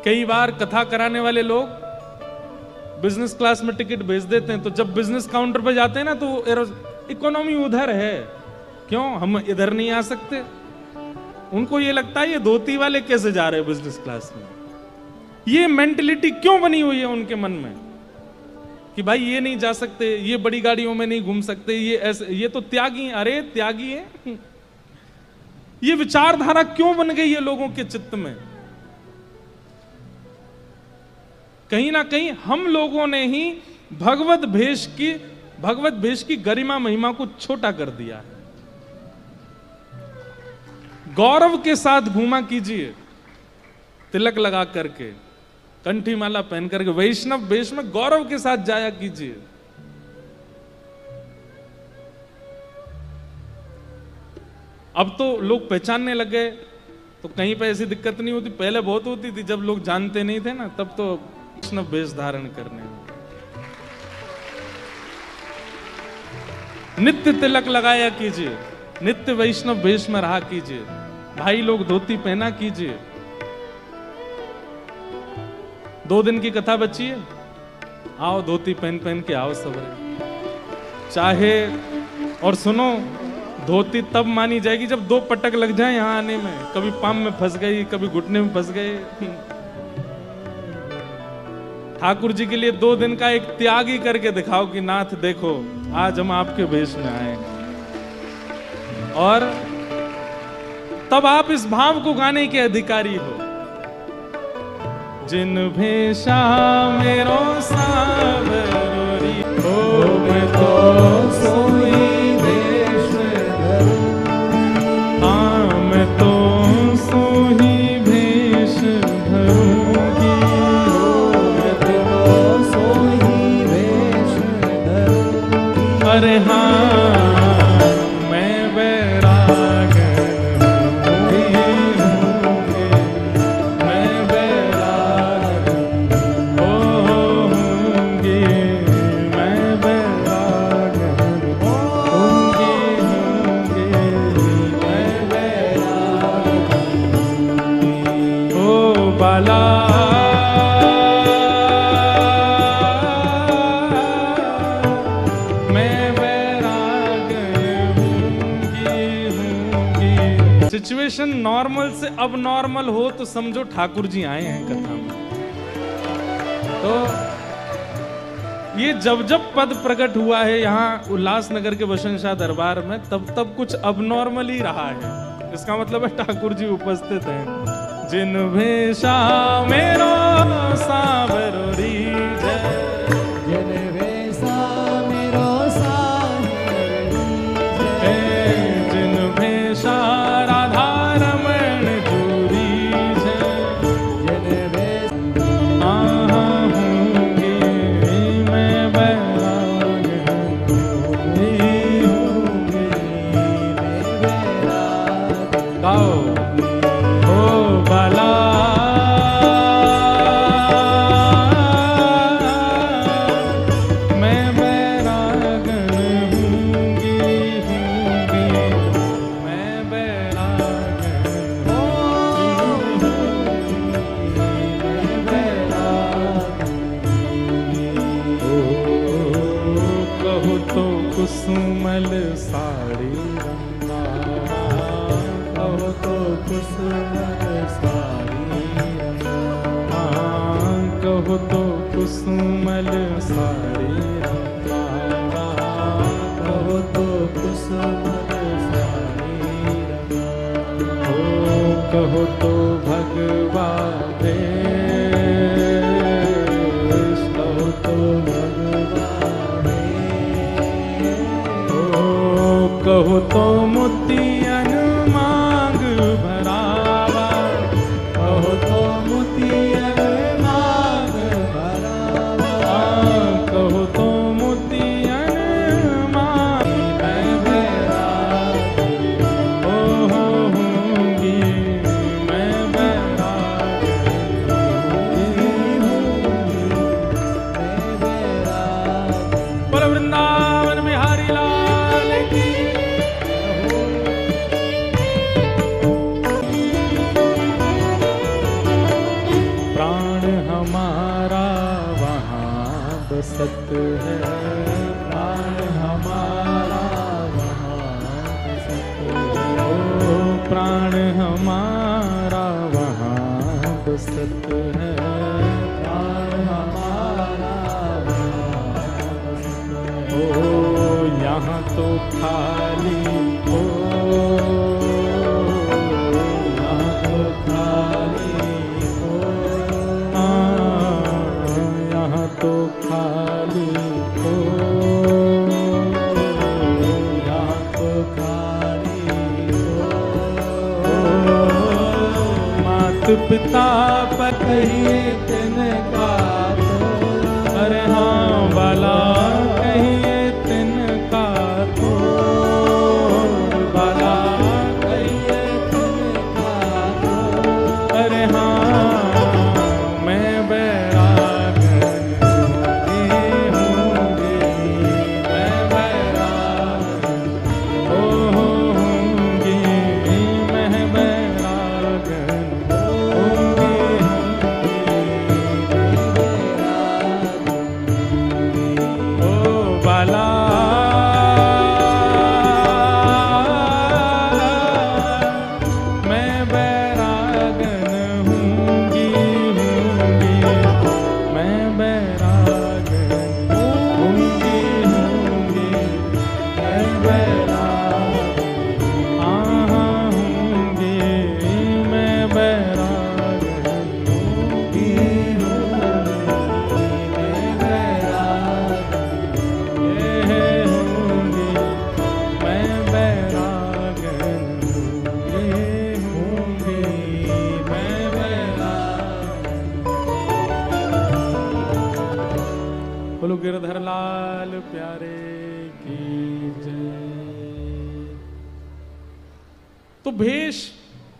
कई बार कथा कराने वाले लोग बिजनेस क्लास में टिकट भेज देते हैं, तो जब बिजनेस काउंटर पे जाते हैं ना तो इकोनॉमी उधर है, क्यों हम इधर नहीं आ सकते? उनको ये लगता है ये धोती वाले कैसे जा रहे हैं बिजनेस क्लास में। ये मेंटलिटी क्यों बनी हुई है उनके मन में कि भाई ये नहीं जा सकते, ये बड़ी गाड़ियों में नहीं घूम सकते, ये ऐसे, ये तो त्यागी हैं। अरे त्यागी है, ये विचारधारा क्यों बन गई है लोगों के चित्त में? कहीं ना कहीं हम लोगों ने ही भगवत भेष की गरिमा महिमा को छोटा कर दिया है। गौरव के साथ घूमा कीजिए, तिलक लगा करके, कंठी माला पहन करके, वैष्णव वेश में गौरव के साथ जाया कीजिए। अब तो लोग पहचानने लगे, तो कहीं पे ऐसी दिक्कत नहीं होती। पहले बहुत होती थी, जब लोग जानते नहीं थे ना, तब तो वैष्णव वेश धारण करने में नित्य तिलक लगाया कीजिए, नित्य वैष्णव वेश में रहा कीजिए। भाई लोग धोती पहना कीजिए। 2 दिन की कथा बची है, आओ धोती पहन के आओ सबरे। चाहे और सुनो, धोती तब मानी जाएगी जब 2 पटक लग जाए यहां आने में। कभी पाम में फंस गई, कभी घुटने में फंस गए। ठाकुर जी के लिए 2 दिन का एक त्याग ही करके दिखाओ कि नाथ देखो, आज हम आपके भेष में आए। और तब आप इस भाव को गाने के अधिकारी हो। जिन भेषा मेरो सावरी हो, मैं तो सोई भेष धरूं। हाँ, मैं तो सोई भेष धरूंगी, मैं तो सोई भेष धरूंगी। अरे हाँ, सिचुएशन नॉर्मल से अब नॉर्मल हो तो समझो ठाकुर जी आए हैं कथा में। तो ये जब जब पद प्रकट हुआ है यहाँ उल्लासनगर के बसंत शाह दरबार में, तब तब कुछ अबनॉर्मल ही रहा है। इसका मतलब है ठाकुर जी उपस्थित हैं। जिन भेषा मेरो सावरो रीझ, जिन भेषा मेरो सावरो रीझ, जिन भेषा राधा रमण जूरीझ, जिन भेषा कुसुमल साड़ी रंगा, कहो तो कुसुमल साड़ी रंगा, कहो तो कुसुमल साड़ी रंगा, कहो तो कुसुमल साड़ी रंगा, कहो तो भगवा भेष, कहो तो भगवा कहो तो मोतियन मांग भरावा, कहो तो मोतियन मांग भरावा, कहो तो मोतियन मांग मैं बैरागी, ओ होंगी मैं बैरागी, बोलो वृंदावन बिहारी लाल की। बसत है प्राण हमारा वहाँ बसत है, ओ प्राण हमारा वहाँ बसत है, प्राण हमारा वहाँ बसत है, ओ यहाँ तो खाली हो, यहाँ तो खाली हो, यहाँ तो खाली हो, यहाँ तो खाली हो, मात पिता पर कहिए तिनका तो, अरे हाँ बाला कहिए तिनका तो, बाला कहिए तिनका तो, अरे हाँ मैं बैरागन होंगी, मैं बैरागन होंगी, मैं बैरागन होंगी, ओ बाला मैं बैरागन होंगी, मैं बैरागन होंगी, मैं बैरागन होंगी, मैं बैरागन होंगी, मैं बैरागन होंगी, मैं बैरागन। बोलो गिरधर लाल प्यारे की जय। तो भेष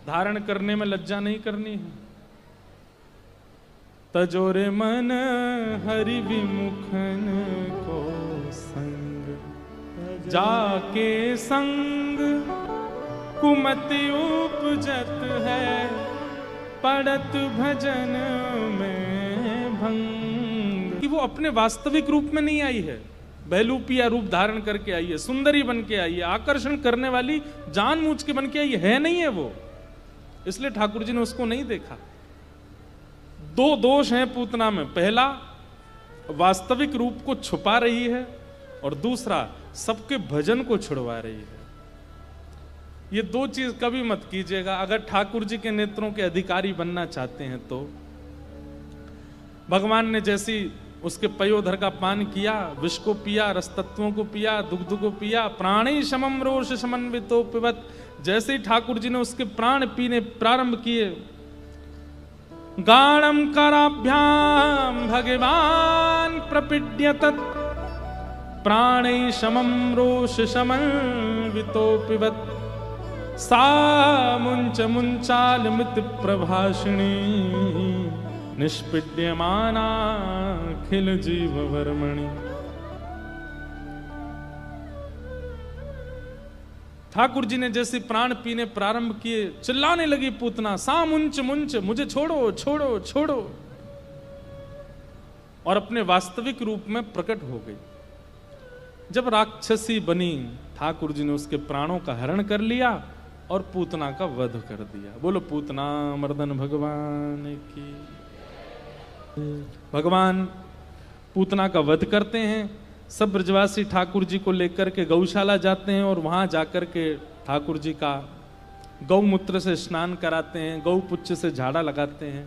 धारण करने में लज्जा नहीं करनी है। तजोरे मन हरि विमुखन को संग, जाके संग कुमति उपजत है, पड़त भजन में भंग। कि वो अपने वास्तविक रूप में नहीं आई है, बहलूपिया रूप धारण करके आई है, सुंदरी बन के आई है, आकर्षण करने वाली जानबूझ के बन के आई है नहीं है वो, इसलिए ठाकुर जी ने उसको नहीं देखा। दो दोष हैं पूतना में। पहला, वास्तविक रूप को छुपा रही है और दूसरा सबके भजन को छुड़वा रही है। ये दो चीज कभी मत कीजिएगा। अगर ठाकुर जी के नेत्रों के अधिकारी बनना चाहते हैं तो भगवान ने जैसी उसके पयोधर का पान किया, विष को पिया, रस तत्वों को पिया, दुग्ध को पिया, प्राणी समम रोष समन्वितो पिबत, जैसे ही ठाकुर जी ने उसके प्राण पीने प्रारंभ किए, गाणम कराभ्याम भगवान प्रपीड्यत प्राणै समम रोष समन्वितो पिबत, सा मुंच मुंचाल मित प्रभाषिणी निष्पीड्यमाना खिल जीव वर्मणि। ठाकुर जी ने जैसे प्राण पीने प्रारंभ किए, चिल्लाने लगी पूतना, सा मुंच मुंच, मुझे छोड़ो छोड़ो छोड़ो, और अपने वास्तविक रूप में प्रकट हो गई। जब राक्षसी बनी, ठाकुर जी ने उसके प्राणों का हरण कर लिया और पूतना का वध कर दिया। बोलो पूतना मर्दन भगवान की। भगवान पूतना का वध करते हैं। सब ब्रजवासी ठाकुर जी को लेकर के गौशाला जाते हैं और वहां जाकर के ठाकुर जी का गौमूत्र से स्नान कराते हैं, गौपुच्छ से झाड़ा लगाते हैं।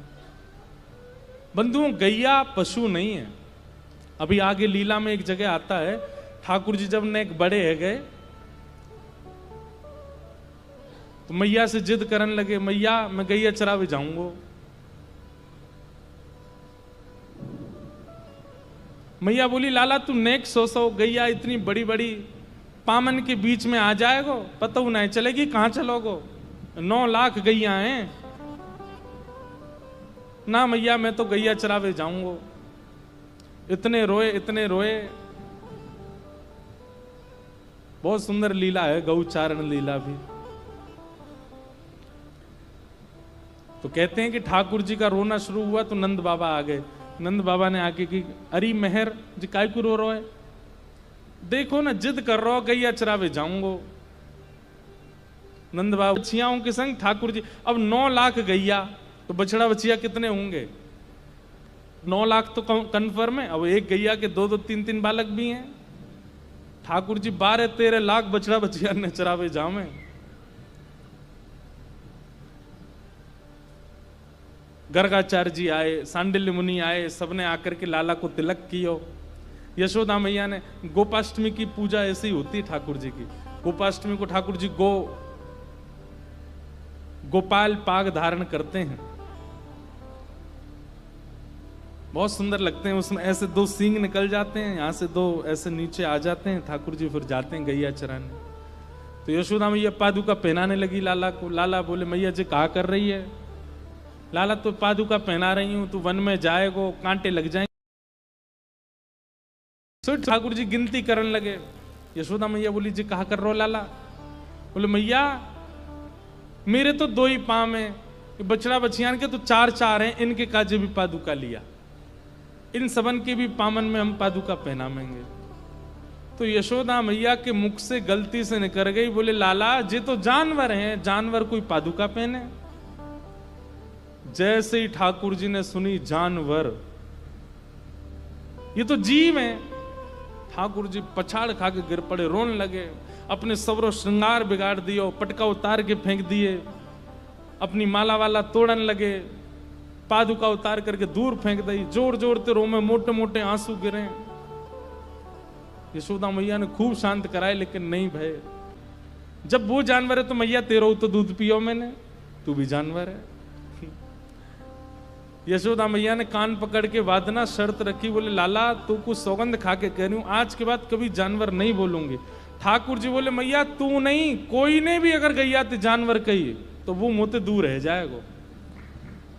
बंधुओं, गैया पशु नहीं है। अभी आगे लीला में एक जगह आता है, ठाकुर जी जब नेक बड़े है गए तो मैया से जिद करने लगे, मैया मैं गैया चरावे जाऊंगा। मैया बोली, लाला तू नेक सो गैया इतनी बड़ी बड़ी पामन के बीच में आ जाएगो, पता नहीं चलेगी कहां चलोगो, 9 लाख गैया हैं ना। मैया मैं तो गैया चरावे जाऊंगा। इतने रोए इतने रोए। बहुत सुंदर लीला है गौचारण लीला भी। तो कहते हैं कि ठाकुर जी का रोना शुरू हुआ तो नंद बाबा आ गए। नंद बाबा ने आके की, अरे मेहर जी काय को रो रहे, देखो ना जिद कर रहा हो गैया चरावे जाऊंगो। नंद बाबा बछियाओं के संग ठाकुर जी, अब 9 लाख गैया तो बछड़ा बछिया कितने होंगे? 9 लाख तो कन्फर्म है। अब एक गैया के 2-2 3-3 बालक भी हैं। ठाकुर जी 12-13 लाख बछड़ा बछिया ने चरावे जामे। गर्गाचार्य जी आए, सांडिल्य मुनि आए, सबने आकर के लाला को तिलक कियो। यशोदा मैया ने, गोपाष्टमी की पूजा ऐसी होती है ठाकुर जी की। गोपाष्टमी को ठाकुर जी गोपाल पाग धारण करते हैं, बहुत सुंदर लगते हैं। उसमें ऐसे 2 सींग निकल जाते हैं, यहां से 2 ऐसे नीचे आ जाते हैं। ठाकुर जी फिर जाते हैं गैया चराने। तो यशोदा मैया पादुका पहनाने लगी लाला को। लाला बोले, मैया जी कहा कर रही है? लाला तो पादुका पहना रही हूं, तू वन में जाएगो कांटे लग जाएंगे। ठाकुर जी गिनती करने लगे। यशोदा मैया बोली, जी कहा कर रहे हो लाला? बोले, मैया मेरे तो 2 ही पांव हैं, बछड़ा बछियान के तो 4-4 हैं, इनके काजे भी पादुका लिया, इन सबन के भी पामन में हम पादुका पहनाएंगे। तो यशोदा मैया के मुख से गलती से निकल गई, बोले लाला ये तो जानवर हैं, जानवर कोई पादुका पहने? जैसे ही ठाकुर जी ने सुनी जानवर, ये तो जीव है, ठाकुर जी पछाड़ खा के गिर पड़े, रोने लगे। अपने सवरो श्रृंगार बिगाड़ दियो, पटका उतार के फेंक दिए, अपनी माला वाला तोड़न लगे, पादुका उतार करके दूर फेंक दी, जोर जोर ते रो में मोटे मोटे आंसू गिरे। यशोदा मैया ने खूब शांत कराए, लेकिन नहीं भय। जब वो जानवर है तो मैया तेरो तो दूध पियो मैंने, तू भी जानवर है। यशोदा मैया ने कान पकड़ के वादना शर्त रखी, बोले लाला तू कुछ सौगंध खा के कह रही हूं, आज के बाद कभी जानवर नहीं बोलूंगी। ठाकुर जी बोले, मैया तू नहीं, कोई ने भी अगर गैया ते जानवर कही तो वो मुंह ते दूर रह जाएगा।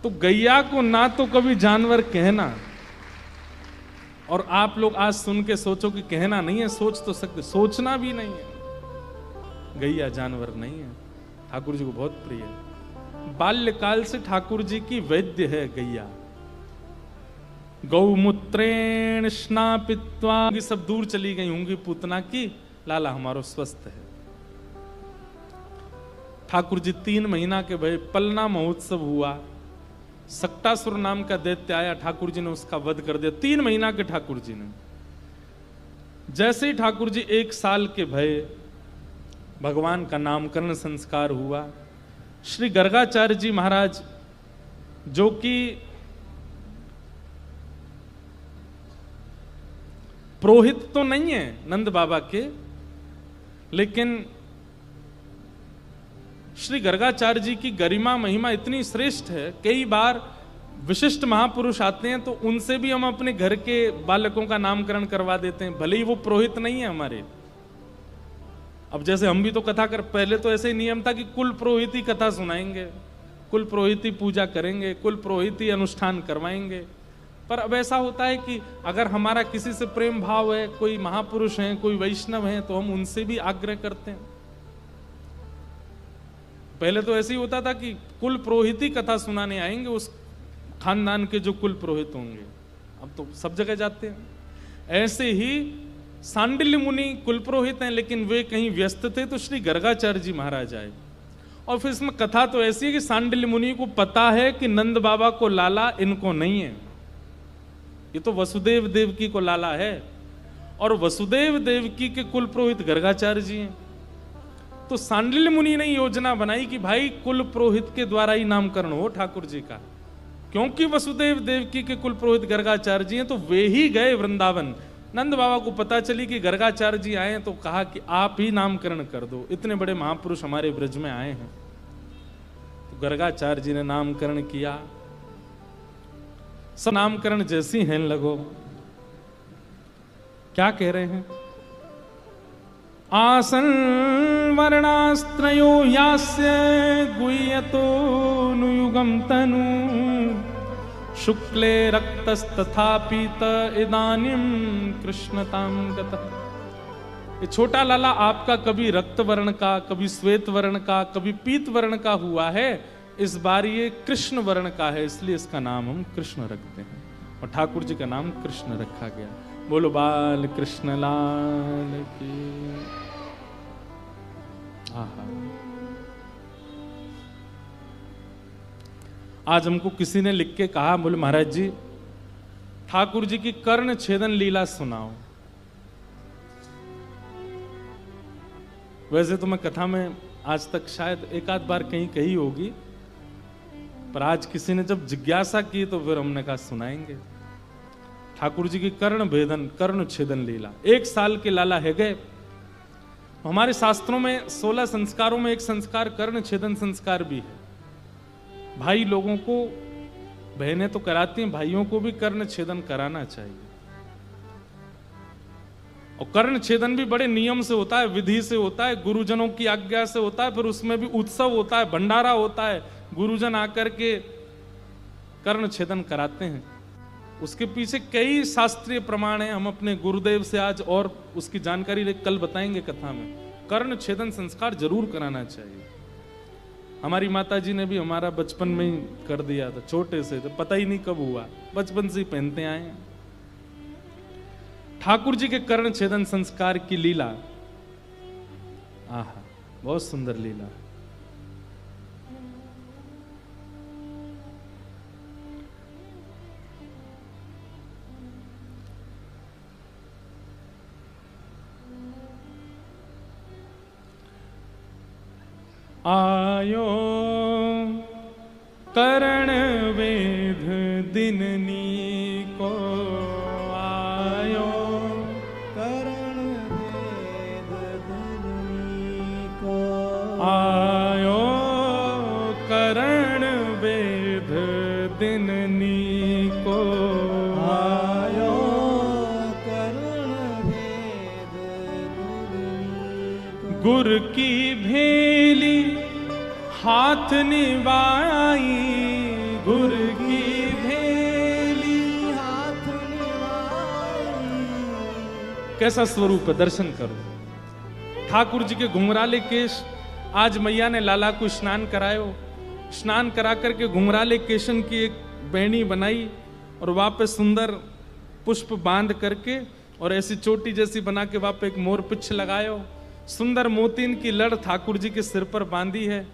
तो गैया को ना तो कभी जानवर कहना, और आप लोग आज सुन के सोचो कि कहना नहीं है, सोच तो सकते, सोचना भी नहीं है। गैया जानवर नहीं है, ठाकुर जी को बहुत प्रिय है। बाल्यकाल से ठाकुर जी की वैद्य है गैया। गौमूत्रेण स्नापित्वा, सब दूर चली गई होंगी पूतना की, लाला हमारो स्वस्थ है। ठाकुर जी 3 महीना के भय, पलना महोत्सव हुआ, सक्टासुर नाम का दैत्य आया, ठाकुर जी ने उसका वध कर दिया। 3 महीना के ठाकुर जी ने। जैसे ही ठाकुर जी 1 साल के भये, भगवान का नामकरण संस्कार हुआ। श्री गर्गाचार्य जी महाराज, जो कि पुरोहित तो नहीं है नंद बाबा के, लेकिन श्री गर्गाचार्य जी की गरिमा महिमा इतनी श्रेष्ठ है। कई बार विशिष्ट महापुरुष आते हैं तो उनसे भी हम अपने घर के बालकों का नामकरण करवा देते हैं, भले ही वो पुरोहित नहीं है हमारे। अब जैसे हम भी तो कथा कर, पहले तो ऐसे ही नियम था कि कुल पुरोहित ही कथा सुनाएंगे, कुल पुरोहित ही पूजा करेंगे, कुल पुरोहित ही अनुष्ठान करवाएंगे। पर अब ऐसा होता है कि अगर हमारा किसी से प्रेम भाव है, कोई महापुरुष हैं, कोई वैष्णव हैं, तो हम उनसे भी आग्रह करते हैं। पहले तो ऐसे ही होता था कि कुल पुरोहित ही कथा सुनाने आएंगे, उस खानदान के जो कुल पुरोहित होंगे। अब तो सब जगह जाते हैं। ऐसे ही सांडिल्य मुनि कुल पुरोहित हैं, लेकिन वे कहीं व्यस्त थे तो श्री गर्गाचार्य जी महाराज आए। और फिर इसमें कथा तो ऐसी है कि सांडिल्य मुनि को पता है कि नंद बाबा को लाला, इनको नहीं है। ये तो वसुदेव देवकी को लाला है, और वसुदेव देवकी के कुल पुरोहित गर्गाचार्य जी हैं। तो सांडिल्य मुनि ने योजना बनाई कि भाई कुल पुरोहित के द्वारा ही नामकरण हो ठाकुर जी का। क्योंकि वसुदेव देवकी के कुल पुरोहित गर्गाचार्य जी हैं, तो वे ही गए वृंदावन। नंद बाबा को पता चली कि गर्गाचार्य जी आए हैं, तो कहा कि आप ही नामकरण कर दो, इतने बड़े महापुरुष हमारे ब्रज में आए हैं। तो गर्गाचार्य जी ने नामकरण किया। सब नामकरण जैसी हैं लगो। क्या कह रहे हैं? आसन वर्णास्त्रयो यास्य गुह्यतो नुयुगम तनु शुक्ले रक्तस्तथा पीत इदानीम कृष्णताम गतः। ये छोटा लाला आपका कभी रक्त वर्ण का, कभी श्वेत वर्ण का, कभी पीत वर्ण का हुआ है, इस बार ये कृष्ण वर्ण का है, इसलिए इसका नाम हम कृष्ण रखते हैं। और ठाकुर जी का नाम कृष्ण रखा गया। बोलो बाल कृष्ण लाल की। आहा। आज हमको किसी ने लिख के कहा, बोले महाराज जी ठाकुर जी की कर्ण छेदन लीला सुनाओ। वैसे तो मैं कथा में आज तक शायद एक आध बार कहीं कही होगी, पर आज किसी ने जब जिज्ञासा की तो फिर हमने कहा सुनाएंगे। ठाकुर जी की कर्ण छेदन लीला। 1 साल के लाला है गए। हमारे शास्त्रों में 16 संस्कारों में एक संस्कार कर्ण छेदन संस्कार भी है। भाई लोगों को, बहनें तो कराती हैं, भाइयों को भी कर्ण छेदन कराना चाहिए। और कर्ण छेदन भी बड़े नियम से होता है, विधि से होता है, गुरुजनों की आज्ञा से होता है। फिर उसमें भी उत्सव होता है, भंडारा होता है, गुरुजन आकर के कर्ण छेदन कराते हैं। उसके पीछे कई शास्त्रीय प्रमाण हैं। हम अपने गुरुदेव से आज और उसकी जानकारी कल बताएंगे कथा में। कर्ण छेदन संस्कार जरूर कराना चाहिए। हमारी माता जी ने भी हमारा बचपन में ही कर दिया था, छोटे से तो पता ही नहीं कब हुआ, बचपन से ही पहनते आए हैं। ठाकुर जी के कर्ण छेदन संस्कार की लीला, आहा, बहुत सुंदर लीला। आयो करण वेद दिननी को, आयो करण वेद दिननी को, आयो करण वेद दिननी को, आयो करण वेद दिननी को। गुर की भेली हाथ निभाई, गुर की भेली हाथ निभाई। कैसा स्वरूप है, दर्शन करो। ठाकुर जी के घुंघराले केश, आज मैया ने लाला को स्नान करायो। स्नान करा करके घुंघराले केशन की एक बैणी बनाई और वहां पे सुंदर पुष्प बांध करके और ऐसी चोटी जैसी बना के वहां पे एक मोर पिछ लगायो। सुंदर मोतीन की लड़ ठाकुर जी के सिर पर बांधी है।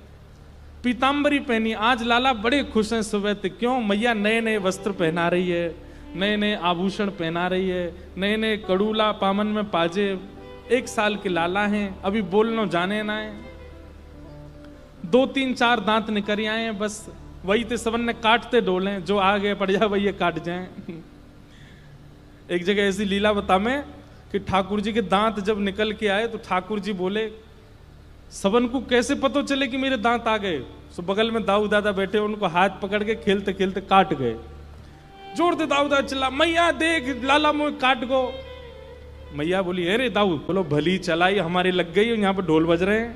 पीताम्बरी पहनी। आज लाला बड़े खुश हैं सुबह से। क्यों? मैया नए नए वस्त्र पहना रही है, नए नए आभूषण पहना रही है, नए नए कड़ूला पामन में पाजे। 1 साल के लाला हैं, अभी बोलना जाने ना है। 2 3 4 दांत निकल आए हैं, बस वही ते सबन ने काटते डोले, जो आ गए पड़ जाए वही काट जाए। एक जगह ऐसी लीला बता में कि ठाकुर जी के दांत जब निकल के आए तो ठाकुर जी बोले, सबन को कैसे पता चले कि मेरे दांत आ गए? तो बगल में दाऊ दादा बैठे, उनको हाथ पकड़ के खेलते खेलते काट गए। जोर दे दाऊ दादा चिल्ला, मैया देख लाला मुझे काट गो। मैया बोली, अरे दाऊ, बोलो भली चलाई, हमारे लग गई, यहाँ पे ढोल बज रहे हैं।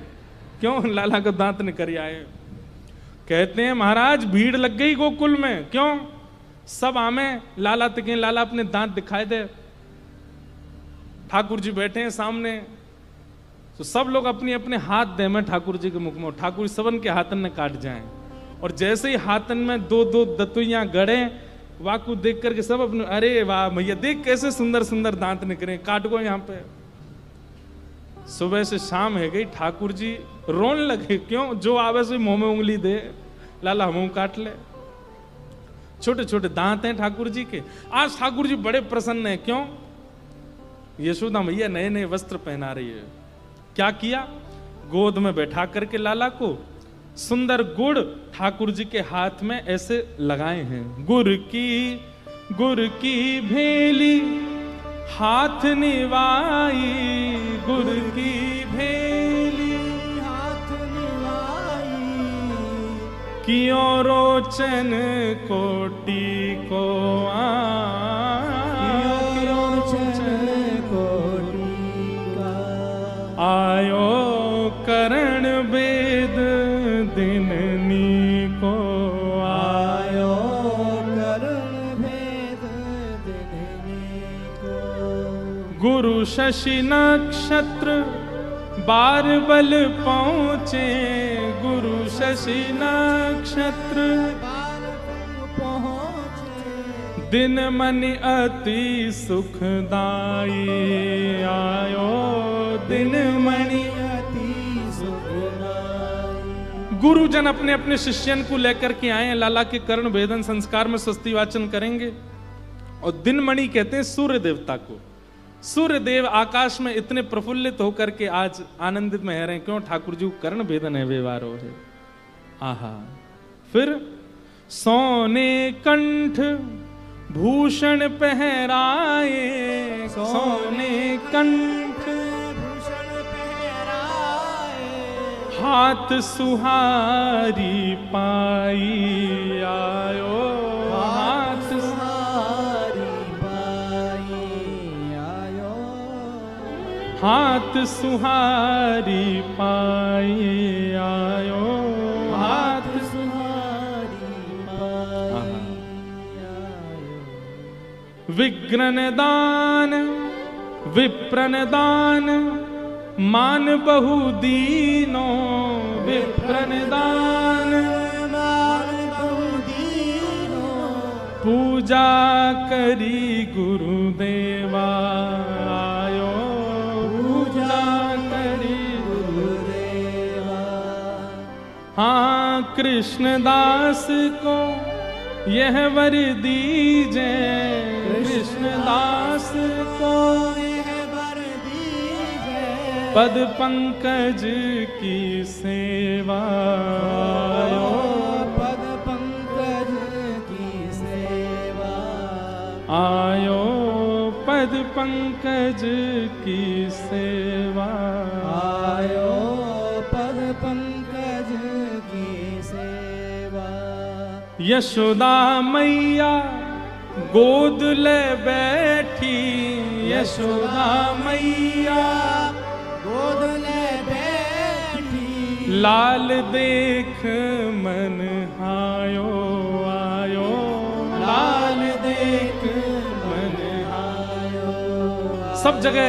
क्यों? लाला का दांत निकल आए। कहते हैं महाराज भीड़ लग गई गोकुल में। क्यों? सब आमे लाला तक, लाला अपने दांत दिखाए दे। ठाकुर जी बैठे हैं सामने, तो सब लोग अपनी अपने हाथ दे में ठाकुर जी के मुख में। ठाकुर सबन के हाथन में काट जाएं, और जैसे ही हाथन में 2-2 दतुइयां गड़े, वाकू देख करके सब अपने, अरे वाह भैया देख कैसे सुंदर सुंदर दांत निकले, काट गो यहाँ पे। सुबह से शाम है गई, ठाकुर जी रोने लगे। क्यों? जो आवे से मुंह में उंगली दे, लाला मुंह काट ले। छोटे छोटे दांत हैं ठाकुर जी के। आज ठाकुर जी बड़े प्रसन्न हैं। क्यों? यशोदा मैया नए नए वस्त्र पहना रही है। क्या किया? गोद में बैठा करके लाला को सुंदर गुड़ ठाकुर जी के हाथ में ऐसे लगाए हैं। गुड़ की भेली हाथ निवाई, गुड़ की भेली हाथ निवाई, कियों रोचन कोटि को आयो करण वेद दिननी को, आयो करण भेद दिननी को। गुरु शशि नक्षत्र बार बल पहुँचे, गुरु शशि नक्षत्र दिन मन अति सुखदाई, आयो दिन मणि अति सुखदाई। गुरुजन अपने अपने शिष्यन को लेकर के आए हैं। लाला के कर्ण भेदन संस्कार में स्वस्ति वाचन करेंगे। और दिनमणि कहते हैं सूर्य देवता को। सूर्य देव आकाश में इतने प्रफुल्लित होकर के आज आनंदित में रहे हैं। क्यों? ठाकुर जी को कर्ण भेदन है, व्यवहारो है। आहा। फिर सोने कंठ भूषण पहराए, सोने कंठ भूषण पहराए, हाथ सुहारी पाई, आयो हाथ सुहारी पाई, आयो हाथ सुहारी पाई, आयो हाथ सुहारी पाई, विग्रन दान विप्रन दान मान बहु दीनो, विप्रन दान मान बहु दीनो, पूजा करी गुरुदेवा, आयो पूजा करी गुरुदेवा। हाँ कृष्णदास को यह वर दीजे, कृष्णदास को यह वर दीजे, पद पंकज की सेवा, आयो पद पंकज की सेवा, आयो पद पंकज की सेवा, आयो पद पंकज की सेवा। यशोदा मैया गोद ले बैठी, यशोदा मैया गोद ले बैठी, लाल देख मन हायो, आयो लाल देख मन आयो। सब जगह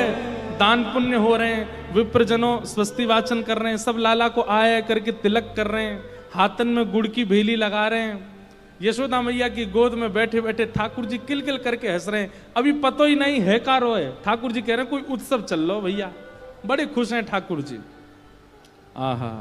दान पुण्य हो रहे हैं, विप्रजनों स्वस्ति वाचन कर रहे हैं, सब लाला को आया करके तिलक कर रहे हैं, हाथन में गुड़ की भेली लगा रहे हैं। यशोदा मैया की गोद में बैठे बैठे ठाकुर जी किलकिल करके हंस रहे हैं। अभी पतो ही नहीं है का रो है। ठाकुर जी कह रहे हैं कोई उत्सव चल लो भैया। बड़े खुश हैं ठाकुर जी। आहा।